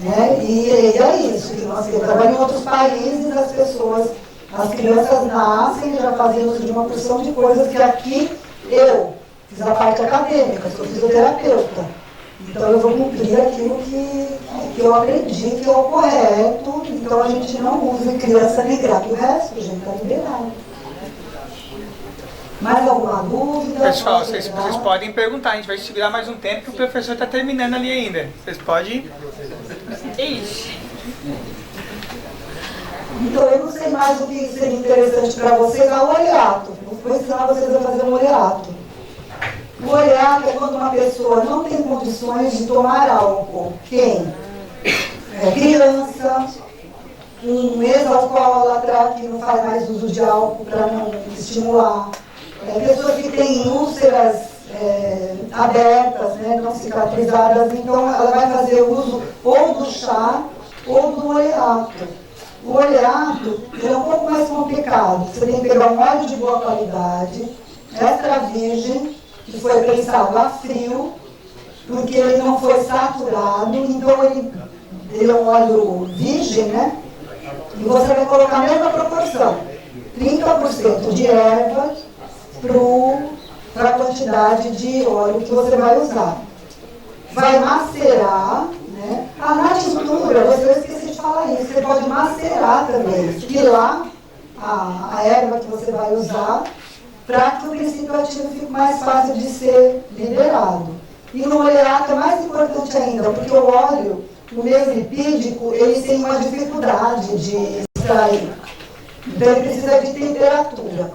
Né? E é isso que nós temos. Agora, em outros países, as crianças nascem já fazendo uso de uma porção de coisas que aqui eu fiz a parte acadêmica, sou fisioterapeuta. Então, eu vou cumprir aquilo que eu aprendi que é o correto. Então, a gente não usa criança nem grávida. O resto, gente, está liberado. Mais alguma dúvida? Pessoal, vocês podem perguntar, a gente vai segurar mais um tempo que o professor está terminando ali ainda. Vocês podem... Ixi. Então, eu não sei mais o que seria interessante para vocês, é o oleato. Vou ensinar vocês a fazer um oleato. O oleato é quando uma pessoa não tem condições de tomar álcool. Quem? Criança, um ex-alcoólatra que não faz mais uso de álcool para não estimular. Pessoas que têm úlceras abertas, né, não cicatrizadas, então ela vai fazer uso ou do chá ou do oleato. O oleato é um pouco mais complicado. Você tem que pegar um óleo de boa qualidade, extra virgem, que foi prensado a frio, porque ele não foi saturado, então ele é um óleo virgem, né? E você vai colocar a mesma proporção, 30% de erva para a quantidade de óleo que você vai usar. Vai macerar, né? Na tintura, eu esqueci de falar isso, você pode macerar também, pilar a erva que você vai usar, para que o princípio ativo fique mais fácil de ser liberado. E no oleato é mais importante ainda, porque o óleo, o meio lipídico, ele tem uma dificuldade de extrair. Então ele precisa de temperatura.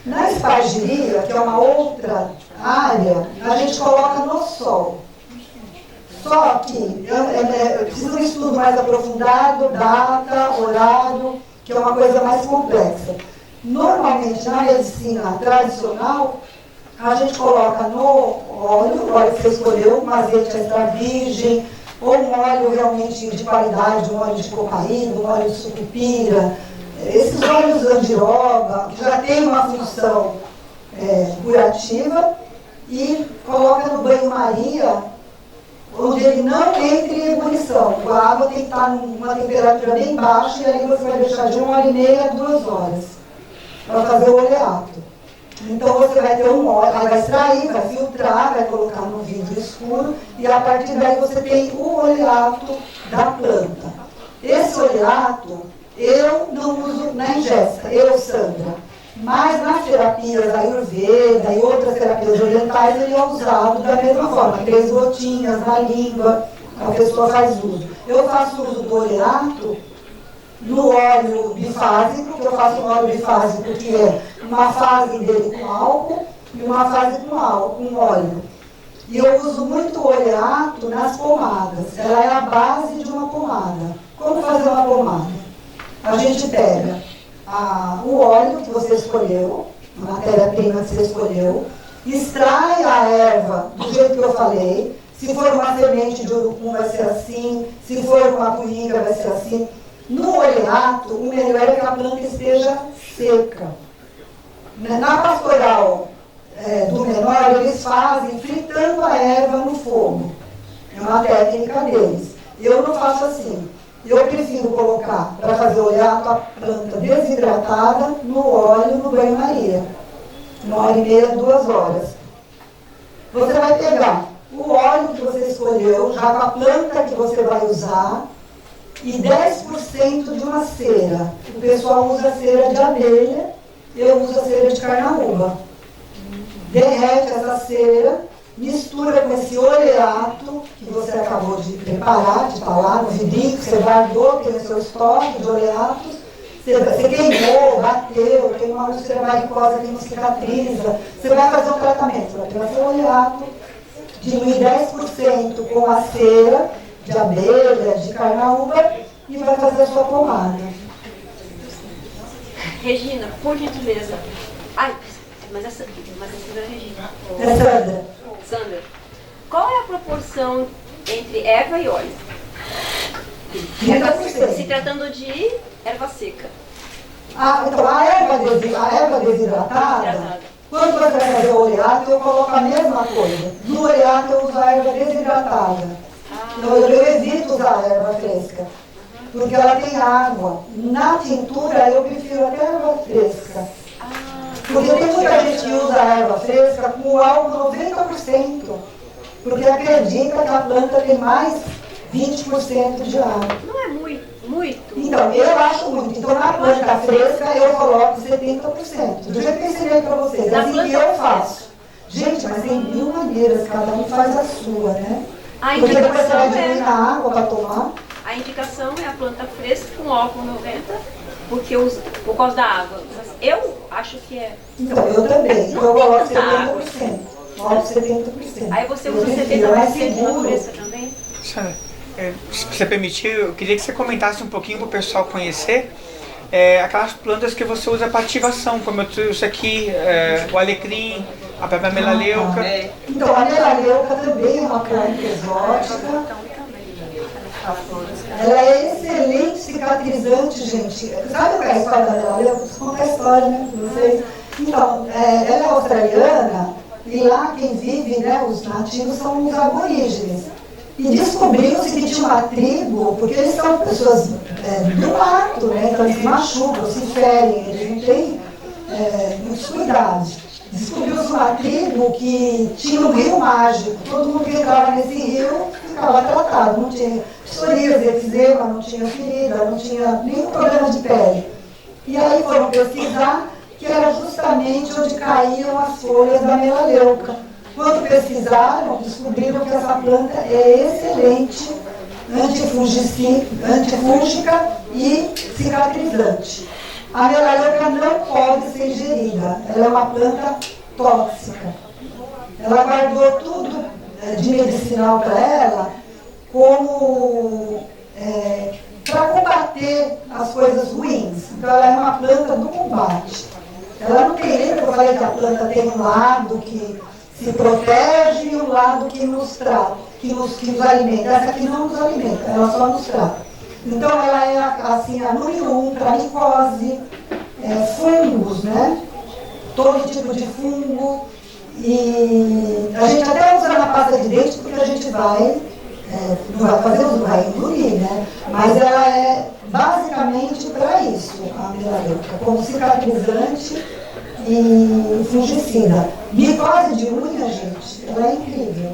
Na espargiria, que é uma outra área, a gente coloca no sol. Só que precisa de um estudo mais aprofundado, data, horário, que é uma coisa mais complexa. Normalmente, na medicina tradicional, a gente coloca no óleo, o óleo que você escolheu, um azeite extra virgem, ou um óleo realmente de qualidade, um óleo de cocaína, um óleo de sucupira. Esses óleos andiroba, que já tem uma função curativa, e coloca no banho-maria, onde ele não entre em ebulição. A água tem que estar numa temperatura bem baixa, e aí você vai deixar de 1h30 a 2 horas para fazer o oleato. Então você vai ter um óleo, vai extrair, vai filtrar, vai colocar no vidro escuro, e a partir daí você tem o oleato da planta. Esse oleato eu não uso na ingesta, eu, Sandra. Mas nas terapias Ayurveda e outras terapias orientais, ele é usado da mesma forma, 3 gotinhas na língua, a pessoa faz uso. Eu faço uso do oleato no óleo bifásico, que eu faço um óleo bifásico que é uma fase dele com álcool e uma fase com óleo. E eu uso muito o oleato nas pomadas, ela é a base de uma pomada. Como fazer uma pomada? A gente pega o óleo que você escolheu, a matéria-prima que você escolheu, extrai a erva do jeito que eu falei. Se for uma semente de urucum vai ser assim, se for uma coringa vai ser assim. No oleato, o melhor é que a planta esteja seca. Na pastoral do menor, eles fazem fritando a erva no fogo. É uma técnica deles. Eu não faço assim. Eu prefiro colocar, para fazer o oleato, a planta desidratada no óleo, no banho-maria. 1h30, 2 horas. Você vai pegar o óleo que você escolheu, já com a planta que você vai usar, e 10% de uma cera. O pessoal usa cera de abelha, eu uso a cera de carnaúba. Derrete essa cera, mistura com esse oleato que você acabou de preparar, de estar lá no vidrinho, que você guardou, tem o seu estoque de oleatos. Você queimou, bateu, tem uma úlcera varicosa que não cicatriza. Você vai fazer um tratamento, você vai pegar seu oleato, diluir 10% com a cera de abelha, de carnaúba, e vai fazer a sua pomada. Regina, por gentileza. Ai, mas essa é a Regina. É Sandra. Sandra, qual é a proporção entre erva e óleo? Se tratando de erva seca. Então a erva desidratada, quando você vai fazer o oleato, eu coloco a mesma coisa. No oleato eu uso a erva desidratada. Eu evito usar a erva fresca, porque ela tem água. Na tintura eu prefiro até a erva fresca. Porque tem muita gente que usa a erva fresca com álcool 90%, porque acredita que a planta tem mais 20% de água. Não é muito? Então, eu acho muito. Então, na planta fresca, eu coloco 70%. Do jeito que eu ensinei para vocês, é assim que eu faço. Gente, mas tem 1000 maneiras, cada um faz a sua, né? Porque depois você vai diluir na água para tomar. A indicação é a planta fresca com álcool 90%, por causa da água. Mas eu acho que é. Então, eu também. Então, eu coloco 70%. Coloco 70%. Aí você usa 70% de uma fresca também? Se você permitir, eu queria que você comentasse um pouquinho para o pessoal conhecer aquelas plantas que você usa para ativação, como eu trouxe aqui, o alecrim, a própria melaleuca. Então, a melaleuca também é uma planta exótica. Ela é excelente cicatrizante, gente. Sabe qual é a história da melaleuca? Preciso contar a história, né, para vocês. Então, ela é australiana e lá quem vive, né, os nativos são os aborígenes. E descobriu-se que tinha uma tribo, porque eles são pessoas do mato, né? Então eles se machucam, se ferem, eles não têm muitos cuidados. Descobriu-se uma tribo que tinha um rio mágico, todo mundo que entrava nesse rio ficava tratado, não tinha psoríase, eczema, não tinha ferida, não tinha nenhum problema de pele. E aí foram pesquisar que era justamente onde caíam as folhas da melaleuca. Quando pesquisaram, descobriram que essa planta é excelente, antifúngica e cicatrizante. A melaleuca não pode ser ingerida, ela é uma planta tóxica. ela guardou tudo de medicinal para ela como para combater as coisas ruins. Então ela é uma planta do combate. Ela não tem, lembra que eu falei que a planta tem um lado que se protege e um lado que nos trata, que nos alimenta. Essa aqui não nos alimenta, ela só nos trata. Então ela é assim, a número 1 para micose, fungos, né? Todo tipo de fungo. E a gente até usa na pasta de dente porque a gente não vai fazer uso, vai engolir, né? Mas ela é basicamente para isso, a melaleuca, como cicatrizante e fungicida. Micose de unha, gente, ela é incrível.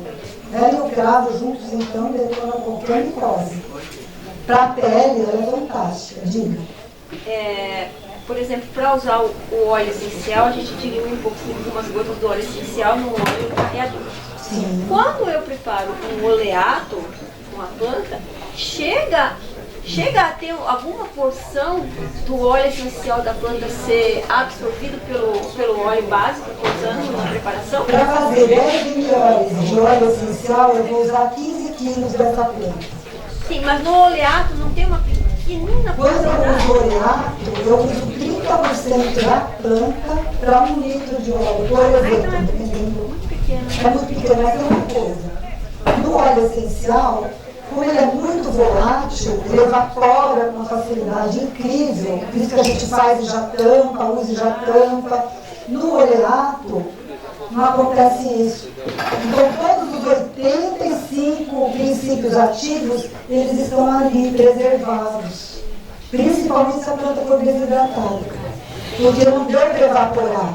Ela e o cravo juntos, então, detona qualquer micose. Para a pele, ela é fantástica, diga. Por exemplo, para usar o óleo essencial, a gente dilui um pouquinho, algumas gotas do óleo essencial no óleo carreador. Sim. Quando eu preparo um oleato com a planta, chega a ter alguma porção do óleo essencial da planta ser absorvido pelo óleo básico que eu estou usando na preparação? Para fazer 10 ml de óleo essencial, eu vou usar 15 quilos dessa planta. Sim, mas no oleato não tem uma pequenina Quando eu porcentagem? uso oleato, eu uso 30% da planta para 1 litro de óleo, por exemplo. Muito pequeno. É muito pequeno, mas é uma coisa. No óleo essencial, como ele é muito volátil, ele evapora com uma facilidade incrível. Por isso que a gente faz e já tampa, usa e já tampa. No oleato, não acontece isso. Então, todos os 85 princípios ativos, eles estão ali preservados. Principalmente se a planta for desidratada. Porque não deu para evaporar.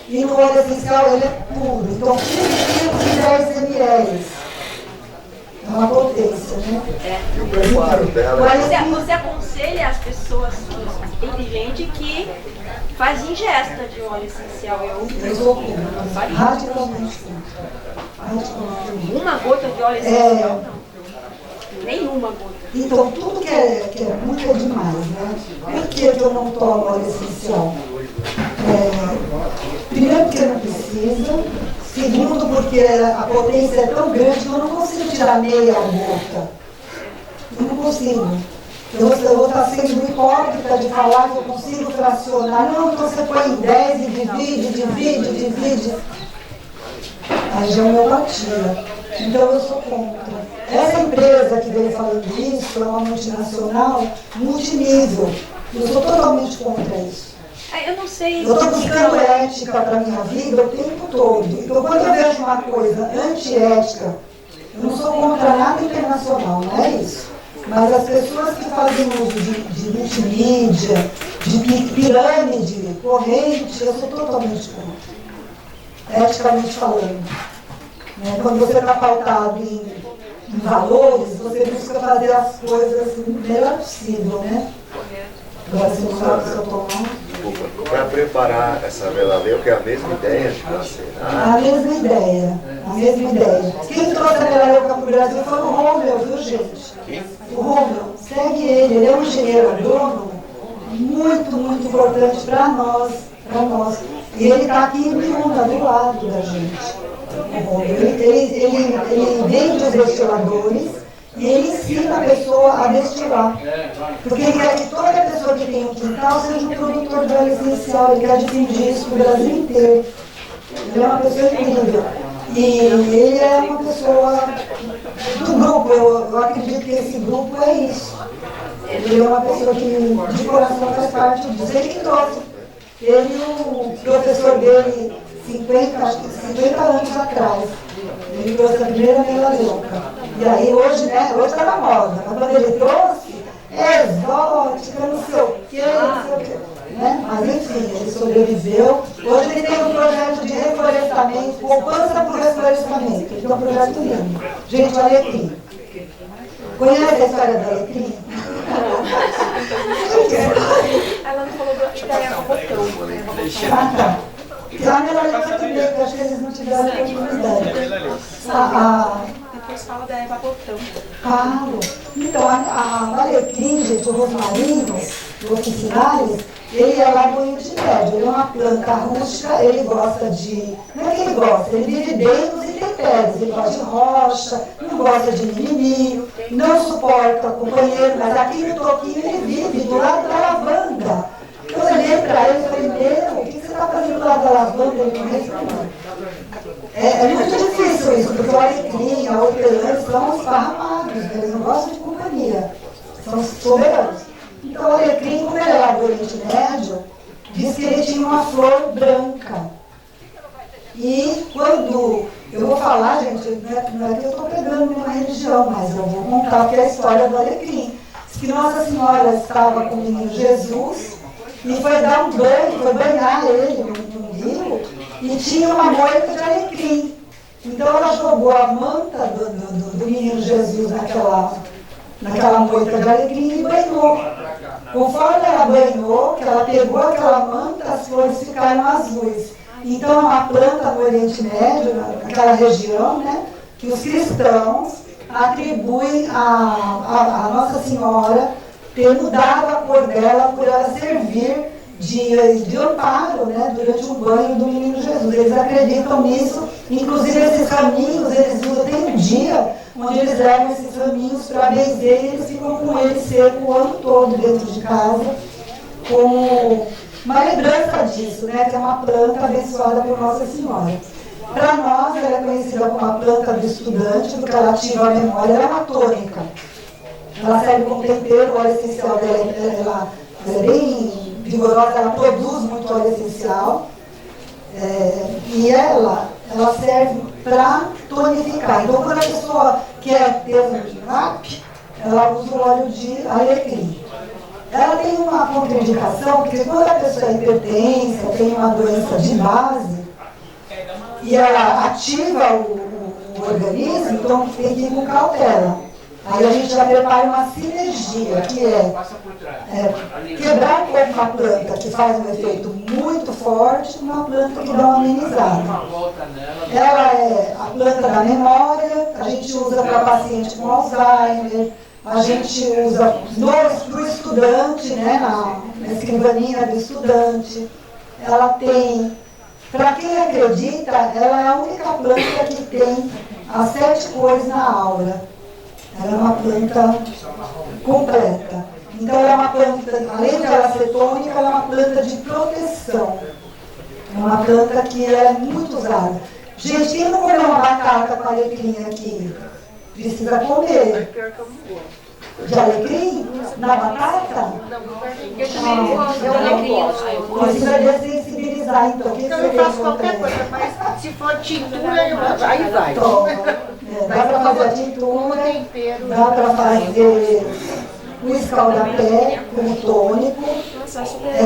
E no óleo essencial ele é puro. Então, 15 quilos e 10 ml. É uma potência, né? E o preparo dela Você aconselha as pessoas inteligentes que faz ingesta de óleo essencial? Eu sou contra. Radicalmente contra. Uma gota de óleo essencial? Não. Nenhuma gota. Então, tudo que é muito é demais, né? Por que eu não tomo óleo essencial? Primeiro, porque não precisa. Segundo, porque a potência é tão grande que eu não consigo tirar meia gota. Eu não consigo. Eu vou estar sendo hipócrita de falar que eu consigo fracionar. Não, então você põe em 10 e divide. Aí já é homeopatia. Então eu sou contra. Essa empresa que veio falando isso é uma multinacional multinível. Eu sou totalmente contra isso. Eu não sei. Eu estou buscando ética para a minha vida o tempo todo. Então, quando eu vejo uma coisa antiética, eu não sou contra nada internacional, não é isso. Mas as pessoas que fazem uso de multimídia, de pirâmide, corrente, eu sou totalmente contra. Eticamente falando. Quando você está pautado em valores, você busca fazer as coisas o melhor possível, né? Agora, se não sabe se eu tomar. Para preparar essa melaleuca é a mesma ideia de macerar? A mesma ideia. Quem trouxe a melaleuca para o Brasil foi o Rômel, viu, gente? O Rômel, segue ele é um engenheiro agrônomo muito, muito importante para nós. E ele está aqui em Miúna, do lado da gente. O Rômel, ele vende os destiladores e ele ensina a pessoa a destilar. Porque ele quer que toda pessoa que tem um quintal seja um produtor de óleo essencial. Ele quer difundir isso para o Brasil inteiro. Ele é uma pessoa incrível. E ele é uma pessoa do grupo. Eu acredito que esse grupo é isso. Ele é uma pessoa que de coração faz parte disso. Ele que trouxe. Ele e o professor dele, 50 anos atrás. Ele trouxe a primeira melaleuca. E aí hoje está na moda. Mas quando ele trouxe, exótica, não sei o quê. Né? Mas enfim, ele sobreviveu. Hoje ele tem um projeto de reflorestamento, poupança por reflorestamento. Ele tem um projeto lindo. Gente, o alecrim. Conhece a história do alecrim? Ela não falou da erva botão. Ah, tá. A melaleuca também, que eu acho que eles não tiveram oportunidade. depois fala da erva botão. Claro. Então, o alecrim, gente, o rosmarino, o officinalis, ele é lagoinho de médio. Ele é uma planta rústica, ele gosta de... Não é que ele gosta, ele vive bem nos intempéries. Ele gosta de rocha, não gosta de mimimi, não suporta companheiro, mas aqui no toquinho ele vive do lado da lavanda. Eu olhei para ele e falei, meu, o que você está fazendo do lado da lavanda? Ele não respondeu. É muito difícil isso, porque o alecrim, a hortelã são esparramados, eles não gostam de companhia, são soberanos. Então o alecrim, como ele é lá do Oriente Médio, diz que ele tinha uma flor branca. E quando eu vou falar, gente, não é que eu estou pregando nenhuma religião, mas eu vou contar aqui a história do alecrim. Diz que Nossa Senhora estava com o menino Jesus e foi dar um banho, foi banhar ele num rio, e tinha uma moita de alecrim. Então ela jogou a manta do menino Jesus naquela moita de alecrim e banhou. Conforme ela banhou, que ela pegou aquela manta, as flores ficaram azuis. Então é uma planta no Oriente Médio, naquela região, né, que os cristãos atribuem a Nossa Senhora ter mudado a cor dela por ela servir de amparo, né, durante o banho do menino Jesus. Eles acreditam nisso, inclusive esses raminhos, eles usam, tem um dia onde eles levam esses raminhos para benzer e eles ficam com eles seco o ano todo dentro de casa, como uma lembrança disso, né, que é uma planta abençoada por Nossa Senhora. Para nós, ela é conhecida como a planta do estudante, porque ela ativa a memória, ela é uma tônica. Ela serve como tempero, o óleo essencial dela ela é bem vigorosa, ela produz muito óleo essencial, e ela serve para tonificar. Então, quando a pessoa quer ter um up, ela usa o óleo de alecrim. Ela tem uma contraindicação, porque quando a pessoa é hipertensa, tem uma doença de base, e ela ativa o organismo, então tem que ir com cautela. Aí a gente já prepara uma sinergia, que é quebrar um pouco uma planta que faz um efeito muito forte, uma planta que dá uma amenizada. Ela é a planta da memória, a gente usa para paciente com Alzheimer, a gente usa no estudante, né, na escrivaninha do estudante. Ela tem, para quem acredita, ela é a única planta que tem as 7 cores na aura. Ela é uma planta completa. Então ela é uma planta, além de ela ser tônica, ela é uma planta de proteção. É uma planta que é muito usada. Gente, quem não comeu uma batata com alecrim aqui? Precisa comer. De alecrim? Na batata? Precisa desensibilizar, então. Eu faço qualquer coisa, mas se for tintura, aí vai. Dá para fazer a tintura, dá para fazer o escaldapé como tônico,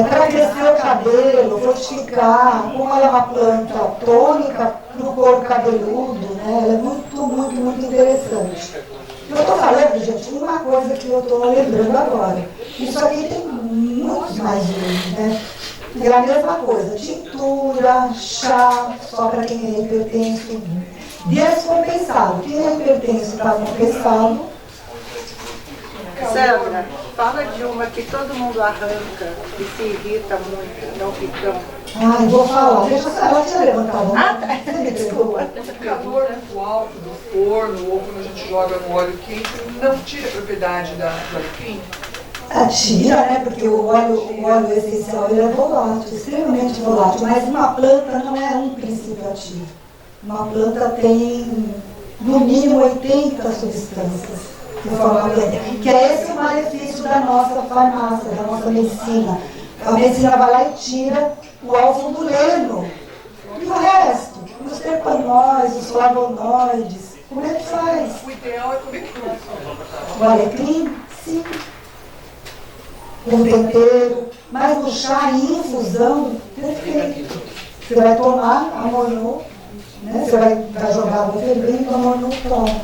para crescer o cabelo, fortificar, como ela é uma planta tônica para o couro cabeludo, né? Ela é muito interessante. Eu estou falando, gente, uma coisa que eu estou lembrando agora. Isso aqui tem muitos mais usos, né? É a mesma coisa, tintura, chá, só para quem é hipertenso, descompensado. Quem é hipertenso está compensado. Sandra, fala de uma que todo mundo arranca e se irrita muito, não ficam. Ai, vou falar. Deixa ela tinha levantado. Desculpa. O calor muito alto do forno, ou quando a gente joga no óleo quente, não tira a propriedade do alecrim? Tira, né? Porque o óleo essencial ele é volátil, extremamente volátil. Mas uma planta não é um princípio ativo. Uma planta tem, no mínimo, 80 substâncias. Que é esse o malefício da nossa farmácia, da nossa medicina. A medicina vai lá e tira o alfa-onduleno. E o resto? Os terpanóis, os flavonoides. Como é que faz? O ideal é comer cru. O alecrim? Sim. Com tempero. Mas no chá em infusão, perfeito. Você vai tomar amornô, né? Você vai jogar no fervendo, amornô toma.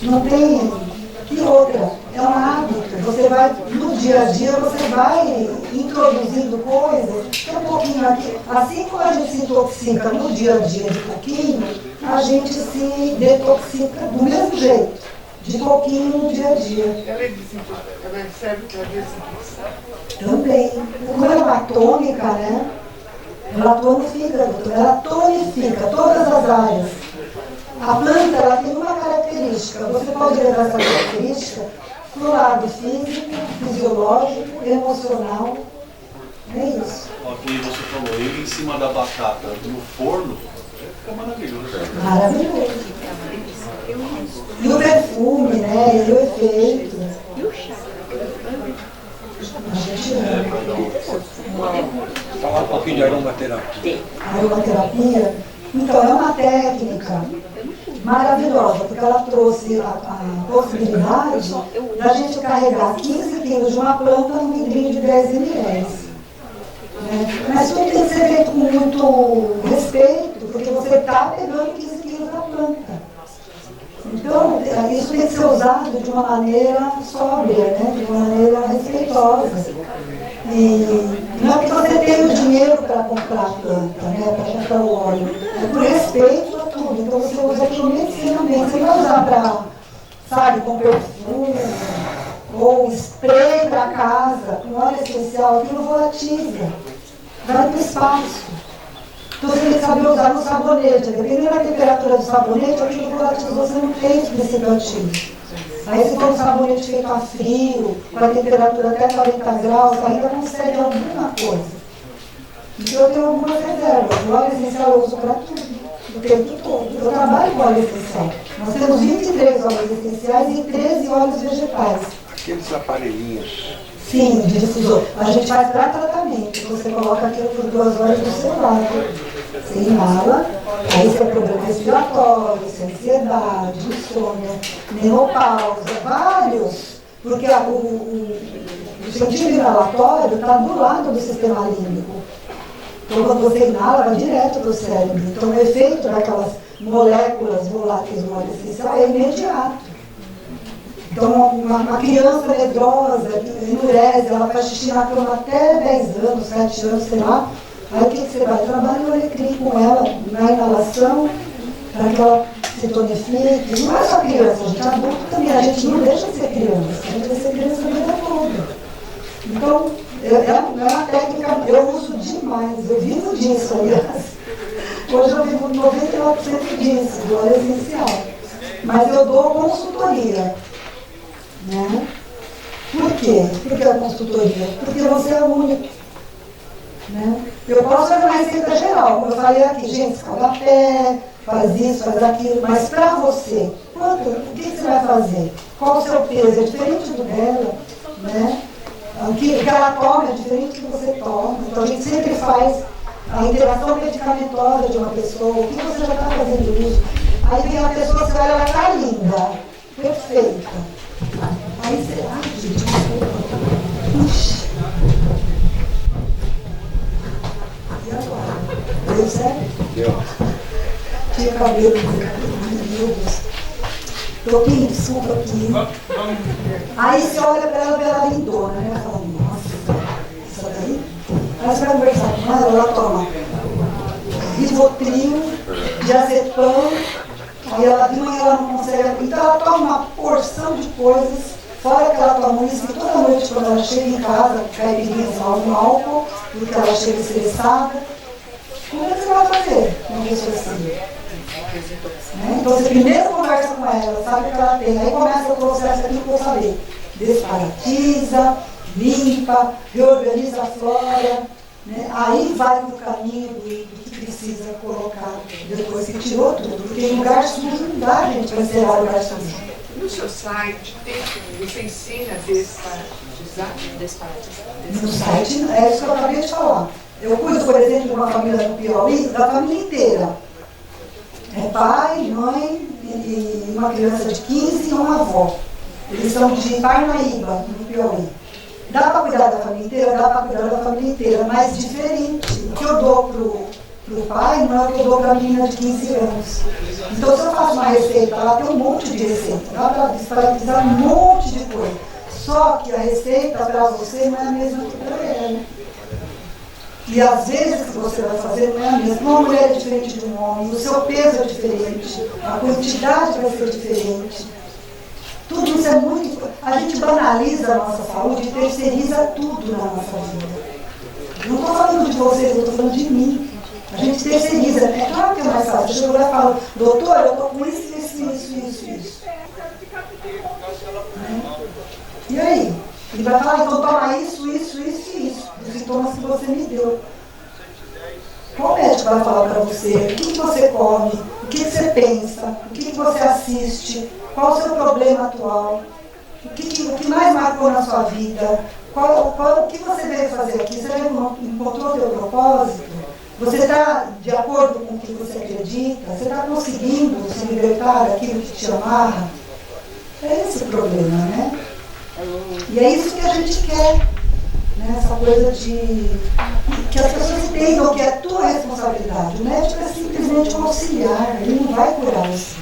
Não tem... E outra, é um hábito. Você vai, no dia a dia, você vai introduzindo coisas, que um pouquinho aqui. Assim como a gente se intoxica no dia a dia de pouquinho, a gente se detoxica do mesmo jeito, de pouquinho no dia a dia. Ela serve para desinfecção? Também. Como ela é tônica, né? Ela atua no fígado, ela tonifica todas as áreas. A planta ela tem uma característica, você pode levar essa característica para o lado físico, fisiológico, emocional. É isso. Ó, que você falou, ele em cima da batata no forno, fica maravilhoso. Maravilhoso. E o perfume, né? E o efeito. E o chá? A gente ama. Falar um pouquinho de aromaterapia. Aromaterapia, então, é uma técnica maravilhosa, porque ela trouxe a possibilidade da gente carregar 15 quilos de uma planta num vidrinho de 10 ml. Mas tudo tem que ser feito com muito respeito, porque você está pegando 15 quilos da planta. Então, isso tem que ser usado de uma maneira sóbria, né? De uma maneira respeitosa. E não é que você tenha o dinheiro para comprar a planta, né? Para comprar o óleo. É por respeito a tudo. Então você usa aquilo medicinamente. Você não vai usar para, sabe, com perfume ou spray para casa, com óleo essencial, aquilo volatiza. Vai para o espaço. Então você tem que saber usar no sabonete. Dependendo da temperatura do sabonete, aquilo volatiza, você não tem os princípios ativos. Aí se for um sabonete feito a frio, com a temperatura até 40 graus, ainda consegue alguma coisa. Então eu tenho algumas reservas. O óleo essencial eu uso para tudo, o tempo todo. Eu trabalho com óleo essencial. Nós temos 23 óleos essenciais e 13 óleos vegetais. Aqueles aparelhinhos. Sim, de difusor. A gente faz para tratamento. Você coloca aquilo por 2 horas do seu lado. Você inala, aí você tem problema respiratório, ansiedade, insônia, menopausa, vários. Porque o sentido inalatório está do lado do sistema límbico. Então quando você inala, vai direto para o cérebro. Então o efeito daquelas moléculas voláteis no óleo essencial é imediato. Então, uma criança medrosa, que endurece, ela faz xixi na cama até 10 anos, 7 anos, sei lá. Aí o que você vai? Trabalha o alecrim com ela na inalação, para que ela se tonifique. Não é só criança, a gente adulto também. A gente não deixa de ser criança, a gente vai ser criança a vida toda. Então, é uma técnica, eu uso demais, eu vivo disso, aliás. Hoje eu vivo 99% disso, do óleo essencial. Mas eu dou consultoria. Né? Por quê? Por que a consultoria? Porque você é o único. Né? Eu posso fazer uma receita geral, como eu falei aqui, gente, escalda pé, faz isso, faz aquilo, mas para você, o que você vai fazer? Qual o seu peso? É diferente do dela, né? O que ela toma é diferente do que você toma. Então a gente sempre faz a interação medicamentosa de uma pessoa, o que você já está fazendo uso. Aí vem a pessoa, você olha, ela está linda, perfeita. Aí você, ai gente, desculpa. Ixi. E agora? Deu certo? Deu. Tinha cabelo, meu Deus. Toquinho, desculpa aqui. Aí você olha pra ela, vê ela lindona, né? Fala, nossa, isso daí? Aí você vai conversar com ela toma Rivotril, diazepam. Aí ela de manhã ela não consegue. Então ela toma uma porção de coisas, fora que ela toma isso, que toda noite quando ela chega em casa, caipirinha, algum álcool, porque ela chega estressada. Como é que você vai fazer uma pessoa assim? Né? Então você primeiro conversa com ela, sabe o que ela tem, aí começa o processo aqui que eu falei. Desparatiza, limpa, reorganiza a flora, né? Aí vai no caminho do que precisa colocar depois que tirou tudo, porque em lugar sujo não dá, gente, para encerrar o lugar sujo. No seu site, você ensina a desparatizar? No site, é isso que eu acabei de falar. Eu cuido, por exemplo, de uma família no Piauí, da família inteira. É pai, mãe e uma criança de 15 e uma avó. Eles são de Parnaíba, no Piauí. Dá para cuidar da família inteira? Dá para cuidar da família inteira, mas diferente. O que eu dou pro pai não é o que eu dou para a menina de 15 anos. Então, se eu faço uma receita, ela tem um monte de receita. Dá para desparatizar um monte de coisa. Só que a receita para você não é a mesma que para ela. E às vezes que você vai fazer não é a mesma. Uma mulher é diferente de um homem, o seu peso é diferente, a quantidade vai ser diferente. Tudo isso é muito importante. A gente banaliza a nossa saúde e terceiriza tudo na nossa vida. Não estou falando de vocês, eu estou falando de mim. A gente terceiriza. É claro que é mais fácil. Chega lá e fala, doutor, eu estou com isso. E aí? Ele vai falar, então toma isso. Os sintomas que você me deu. Qual médico vai falar para você? O que você come? O que você pensa? O que você assiste? Qual o seu problema atual? O que mais marcou na sua vida? O que você veio fazer aqui? Você já encontrou o seu propósito? Você está de acordo com o que você acredita? Você está conseguindo se libertar daquilo que te amarra? É esse o problema, né? E é isso que a gente quer, né? Essa coisa de que as pessoas entendam que é tua responsabilidade. O médico é simplesmente um auxiliar, ele não vai curar você.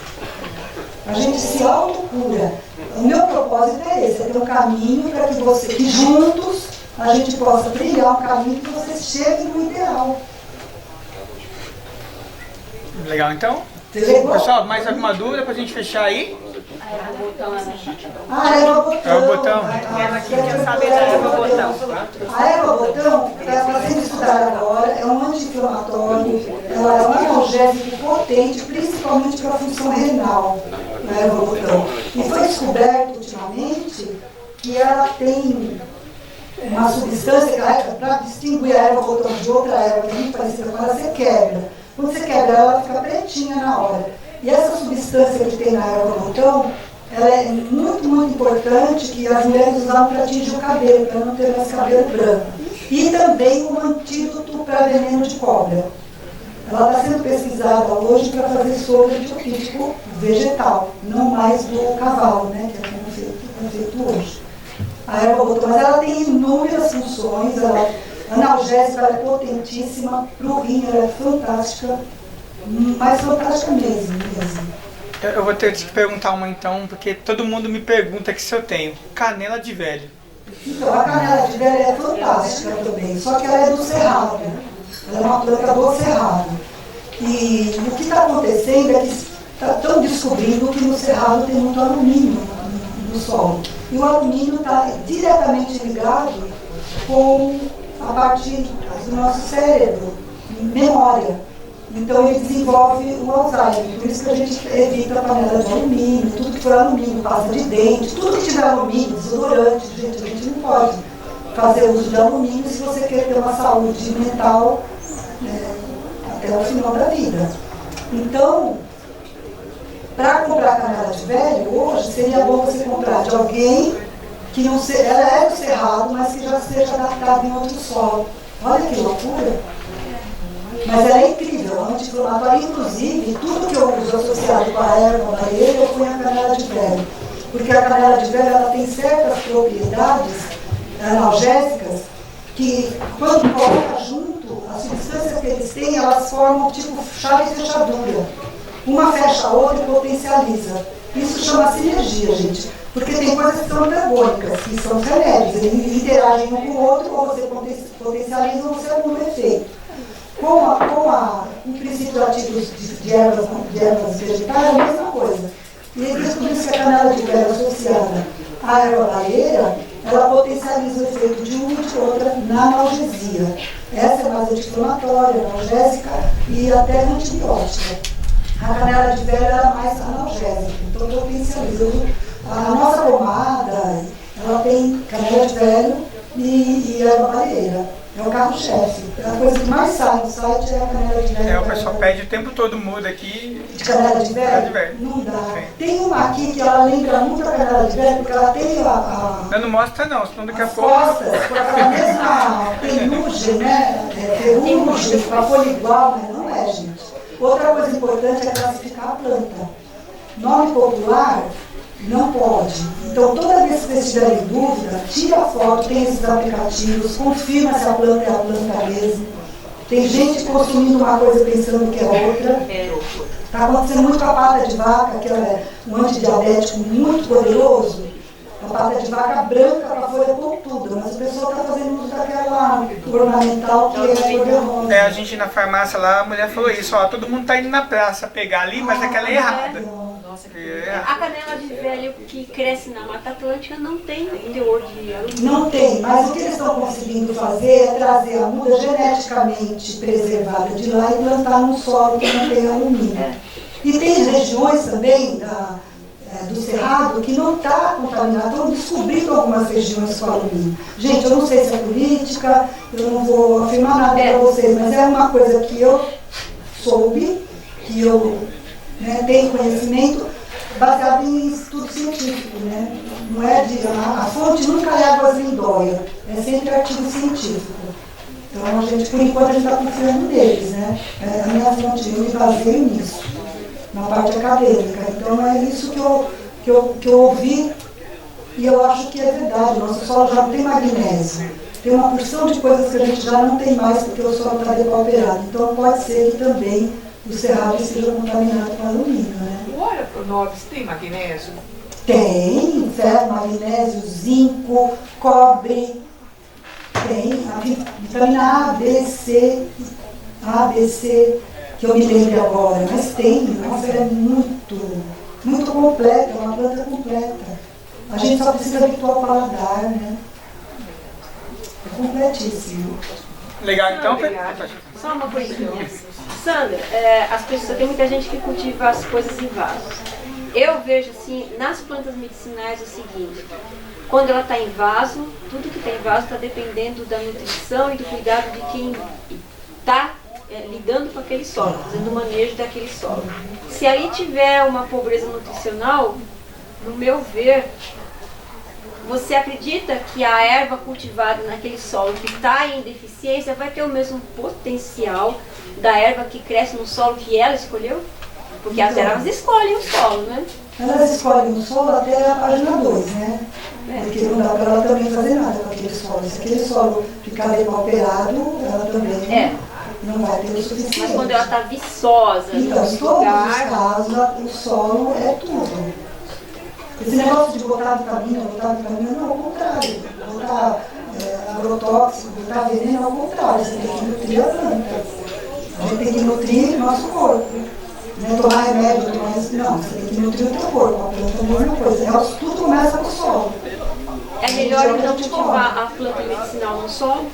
A gente se autocura. O meu propósito é esse, é ter um caminho para que juntos a gente possa trilhar um caminho que você chegue no ideal. Legal, então? Pessoal, mais alguma dúvida para a gente fechar aí? A erva botão. É o botão. Quer saber da erva botão? A erva botão está sendo estudada agora, é um anti-inflamatório, ela é um analgésico potente, principalmente para a função renal, a erva botão. E foi descoberto ultimamente que ela tem uma substância, para distinguir a erva botão de outra erva que é muito parecida com ela, você quebra. Quando você quebra ela, fica pretinha na hora. E essa substância que tem na erva botão, ela é muito importante, que as mulheres usavam para tingir o cabelo, para não ter mais cabelo branco. E também um antídoto para veneno de cobra. Ela está sendo pesquisada hoje para fazer soro de tipo vegetal, não mais do cavalo, né, que é como feito hoje. A erva botão, mas ela tem inúmeras funções, ela analgésica, ela é potentíssima, para o rim ela é fantástica, mas fantástica mesmo. Eu vou ter que te perguntar uma então, porque todo mundo me pergunta que se eu tenho canela de velho. Então, a canela de velho é fantástica também, só que ela é do cerrado. Ela é uma planta do cerrado. E o que está acontecendo é que estão descobrindo que no cerrado tem muito alumínio no solo. E o alumínio está diretamente ligado com a parte do nosso cérebro, memória. Então ele desenvolve o Alzheimer. Por isso que a gente evita a panela de alumínio, tudo que for alumínio, pasta de dente, tudo que tiver alumínio, desodorante, a gente não pode fazer uso de alumínio se você quer ter uma saúde mental até o final da vida. Então, para comprar canela de velho, hoje seria bom você comprar de alguém que não seja, ela é do cerrado, mas que já seja adaptada em outro solo. Olha que loucura! Mas ela é incrível, anti-inflamatória. Inclusive, tudo que eu uso associado com a erva baleeira, eu ponho a canela de velho. Porque a canela de velho ela tem certas propriedades analgésicas que, quando coloca junto, as substâncias que eles têm, elas formam tipo chave e fechadura. Uma fecha a outra e potencializa. Isso chama sinergia, gente. Porque tem coisas que são antagônicas, que são remédios. Eles interagem um com o outro, ou você potencializa ou você anula o efeito. Com o princípio ativo de ervas vegetais, é a mesma coisa. E eles descobriram que a canela de velho associada à erva baleeira, ela potencializa o efeito de uma e de outra na analgesia. Essa é mais anti-inflamatória, analgésica e até antibiótica. A canela de velho é mais analgésica, então potencializa. A nossa pomada, ela tem canela de velho e erva baleeira. É o carro-chefe. A coisa que mais sai no site é a canela de velho. O pessoal pede o tempo todo, muda aqui. De canela de velho? Não dá. Sim. Tem uma aqui que ela lembra muito a canela de velho, porque ela tem Não mostra não, senão daqui a pouco... costas, com aquela mesma penugem, né? Ferrugem, com a folha igual, né? Não é, gente. Outra coisa importante é classificar a planta. Nome popular... não pode. Então, toda vez que você estiver em dúvida, tira a foto, tem esses aplicativos, confirma se a planta é a planta mesmo. Tem gente consumindo uma coisa pensando que é outra. Está acontecendo muito com a pata de vaca, que é um antidiabético muito poderoso. a pata de vaca branca com a folha pontuda, mas o pessoal está fazendo uso daquela ornamental que é cor-de-rosa. A gente na farmácia lá, a mulher falou isso, ó, todo mundo tá indo na praça pegar ali, mas aquela é errada. A canela de velho que cresce na Mata Atlântica não tem teor de alumínio. Não tem, mas o que eles estão conseguindo fazer é trazer a muda geneticamente preservada de lá e plantar num solo que não tem alumínio. E tem regiões também do Cerrado que não está contaminado, estão descobrindo algumas regiões com alumínio. Gente, eu não sei se é política, eu não vou afirmar nada para vocês, mas é uma coisa que eu soube, que eu tenho conhecimento baseado em estudo científico, né? Não é a fonte nunca é águas lindóia, é sempre artigo científico. Então a gente, por enquanto, a gente está confiando neles, né? A minha fonte, eu me baseio nisso, na parte acadêmica. Então é isso que eu ouvi e eu acho que é verdade. Nosso solo já não tem magnésio. Tem uma porção de coisas que a gente já não tem mais porque o solo está depauperado. Então pode ser que também o cerrado esteja contaminado com alumínio, né? O óleo pro nobis tem magnésio? Tem, ferro, magnésio, zinco, cobre, tem a vitamina A, B, C, que eu me lembro agora, mas tem, nossa, é muito completa, é uma planta completa. A gente só precisa habituar o paladar, né? É completíssimo. Legal, então? Só uma coisinha. Sandra, tem muita gente que cultiva as coisas em vasos. Eu vejo assim, nas plantas medicinais, o seguinte: quando ela está em vaso, tudo que tem em vaso está dependendo da nutrição e do cuidado de quem está lidando com aquele solo, fazendo o manejo daquele solo. Se ali tiver uma pobreza nutricional, no meu ver, você acredita que a erva cultivada naquele solo que está em deficiência vai ter o mesmo potencial da erva que cresce no solo que ela escolheu? Porque as ervas escolhem o solo, né? Elas escolhem o solo até a página 2, né? Porque não dá para ela também fazer nada com aquele solo. Se aquele solo ficar depauperado, ela também não vai ter o suficiente. Mas quando ela está viçosa, então, em todos os casos, o solo é tudo. Esse negócio de botar vitamina, não, ao contrário. Botar agrotóxico, botar veneno, ao contrário. Você tem que nutrir a planta. A gente tem que nutrir o nosso corpo. Não é tomar remédio, não, você tem que nutrir o teu corpo. A planta é a mesma coisa. Tudo começa com o solo. É melhor então cultivar a planta medicinal no solo?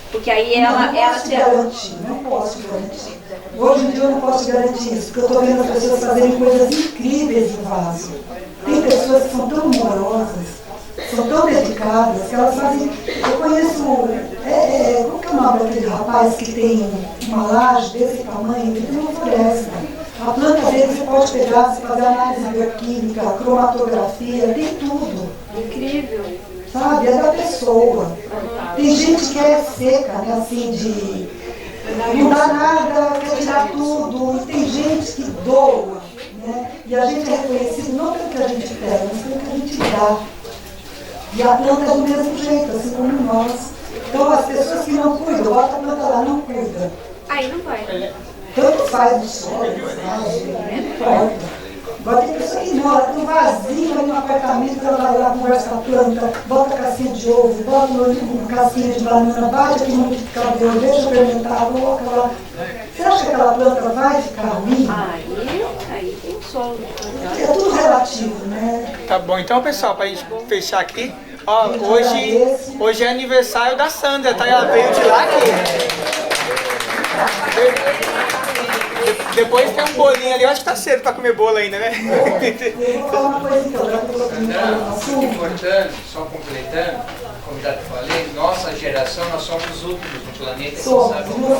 Porque aí ela não posso garantir. Hoje em dia eu não posso garantir isso, porque eu estou vendo as pessoas fazerem coisas incríveis em vaso. Tem pessoas que são tão amorosas, são tão dedicadas, que elas fazem... Eu conheço... qual que é o nome daquele rapaz que tem uma laje desse tamanho? Ele tem uma floresta. A planta dele você pode pegar, você fazer análise bioquímica, cromatografia, tem tudo. Incrível. Sabe? É da pessoa. Tem gente que é seca, né? Assim, de não dá nada, quer tirar tudo. E tem gente que doa, né? E a gente é reconhecido não pelo que a gente pega, mas pelo que a gente dá. E a planta é do mesmo jeito, assim como nós. Então as pessoas que não cuidam, bota a planta lá, não cuida. Aí não vai. Tanto faz o solo, não importa. Agora tem pessoa que não, ela tem vazio ali no apartamento, ela vai lá, conversa com a planta, bota a casquinha de ovo, bota uma casquinha de banana, bate aqui no liquidificador, deixa fermentar, coloca lá. Você acha que aquela planta vai ficar ruim? Aí tem solo. É tudo relativo, né? Tá bom, então pessoal, pra gente fechar aqui, ó, hoje é aniversário da Sandra, tá? Ela veio de lá aqui. Depois tem um bolinho ali, eu acho que tá cedo pra comer bolo ainda, né? Importante, só completando, como já te falei, nossa geração, nós somos os últimos no planeta que sabe como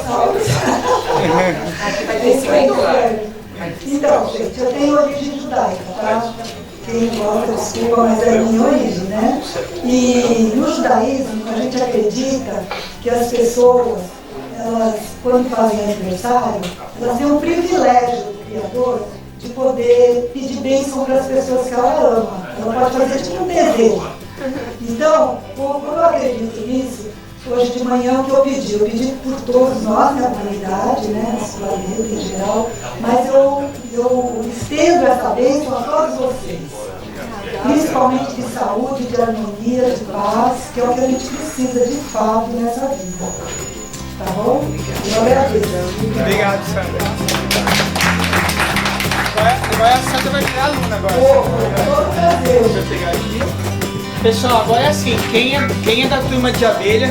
Então, gente, eu tenho origem judaica, tá? Quem gosta, desculpa, mas é a minha origem, né? E no judaísmo, a gente acredita que as pessoas, elas, quando fazem aniversário, elas têm um privilégio do Criador de poder pedir bênção para as pessoas que ela ama. Ela pode fazer tipo um desejo. Então, como eu acredito nisso, hoje de manhã o que eu pedi por todos nós, na comunidade, né, esse planeta em geral, mas eu estendo essa bênção a todos vocês. principalmente de saúde, de harmonia, de paz, que é o que a gente precisa de fato nessa vida. Tá bom? Eu agradeço. Obrigado, Sandra. Agora a Sandra vai virar aluna agora. Deixa eu pegar aqui. Pessoal, agora é assim, quem é da turma de abelha,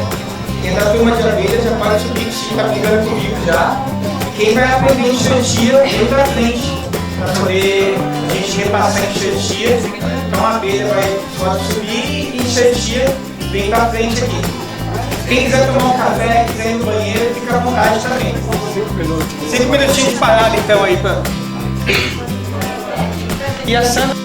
já pode subir, que tá brigando comigo já. Quem vai aprender enxertia, vem pra frente, para poder a gente repassar enxertia. Então a abelha pode subir e enxertia vem pra frente aqui. Quem quiser tomar um café, quiser ir no banheiro, fica à vontade também. 5 minutinhos de parada então aí, E a Sandra...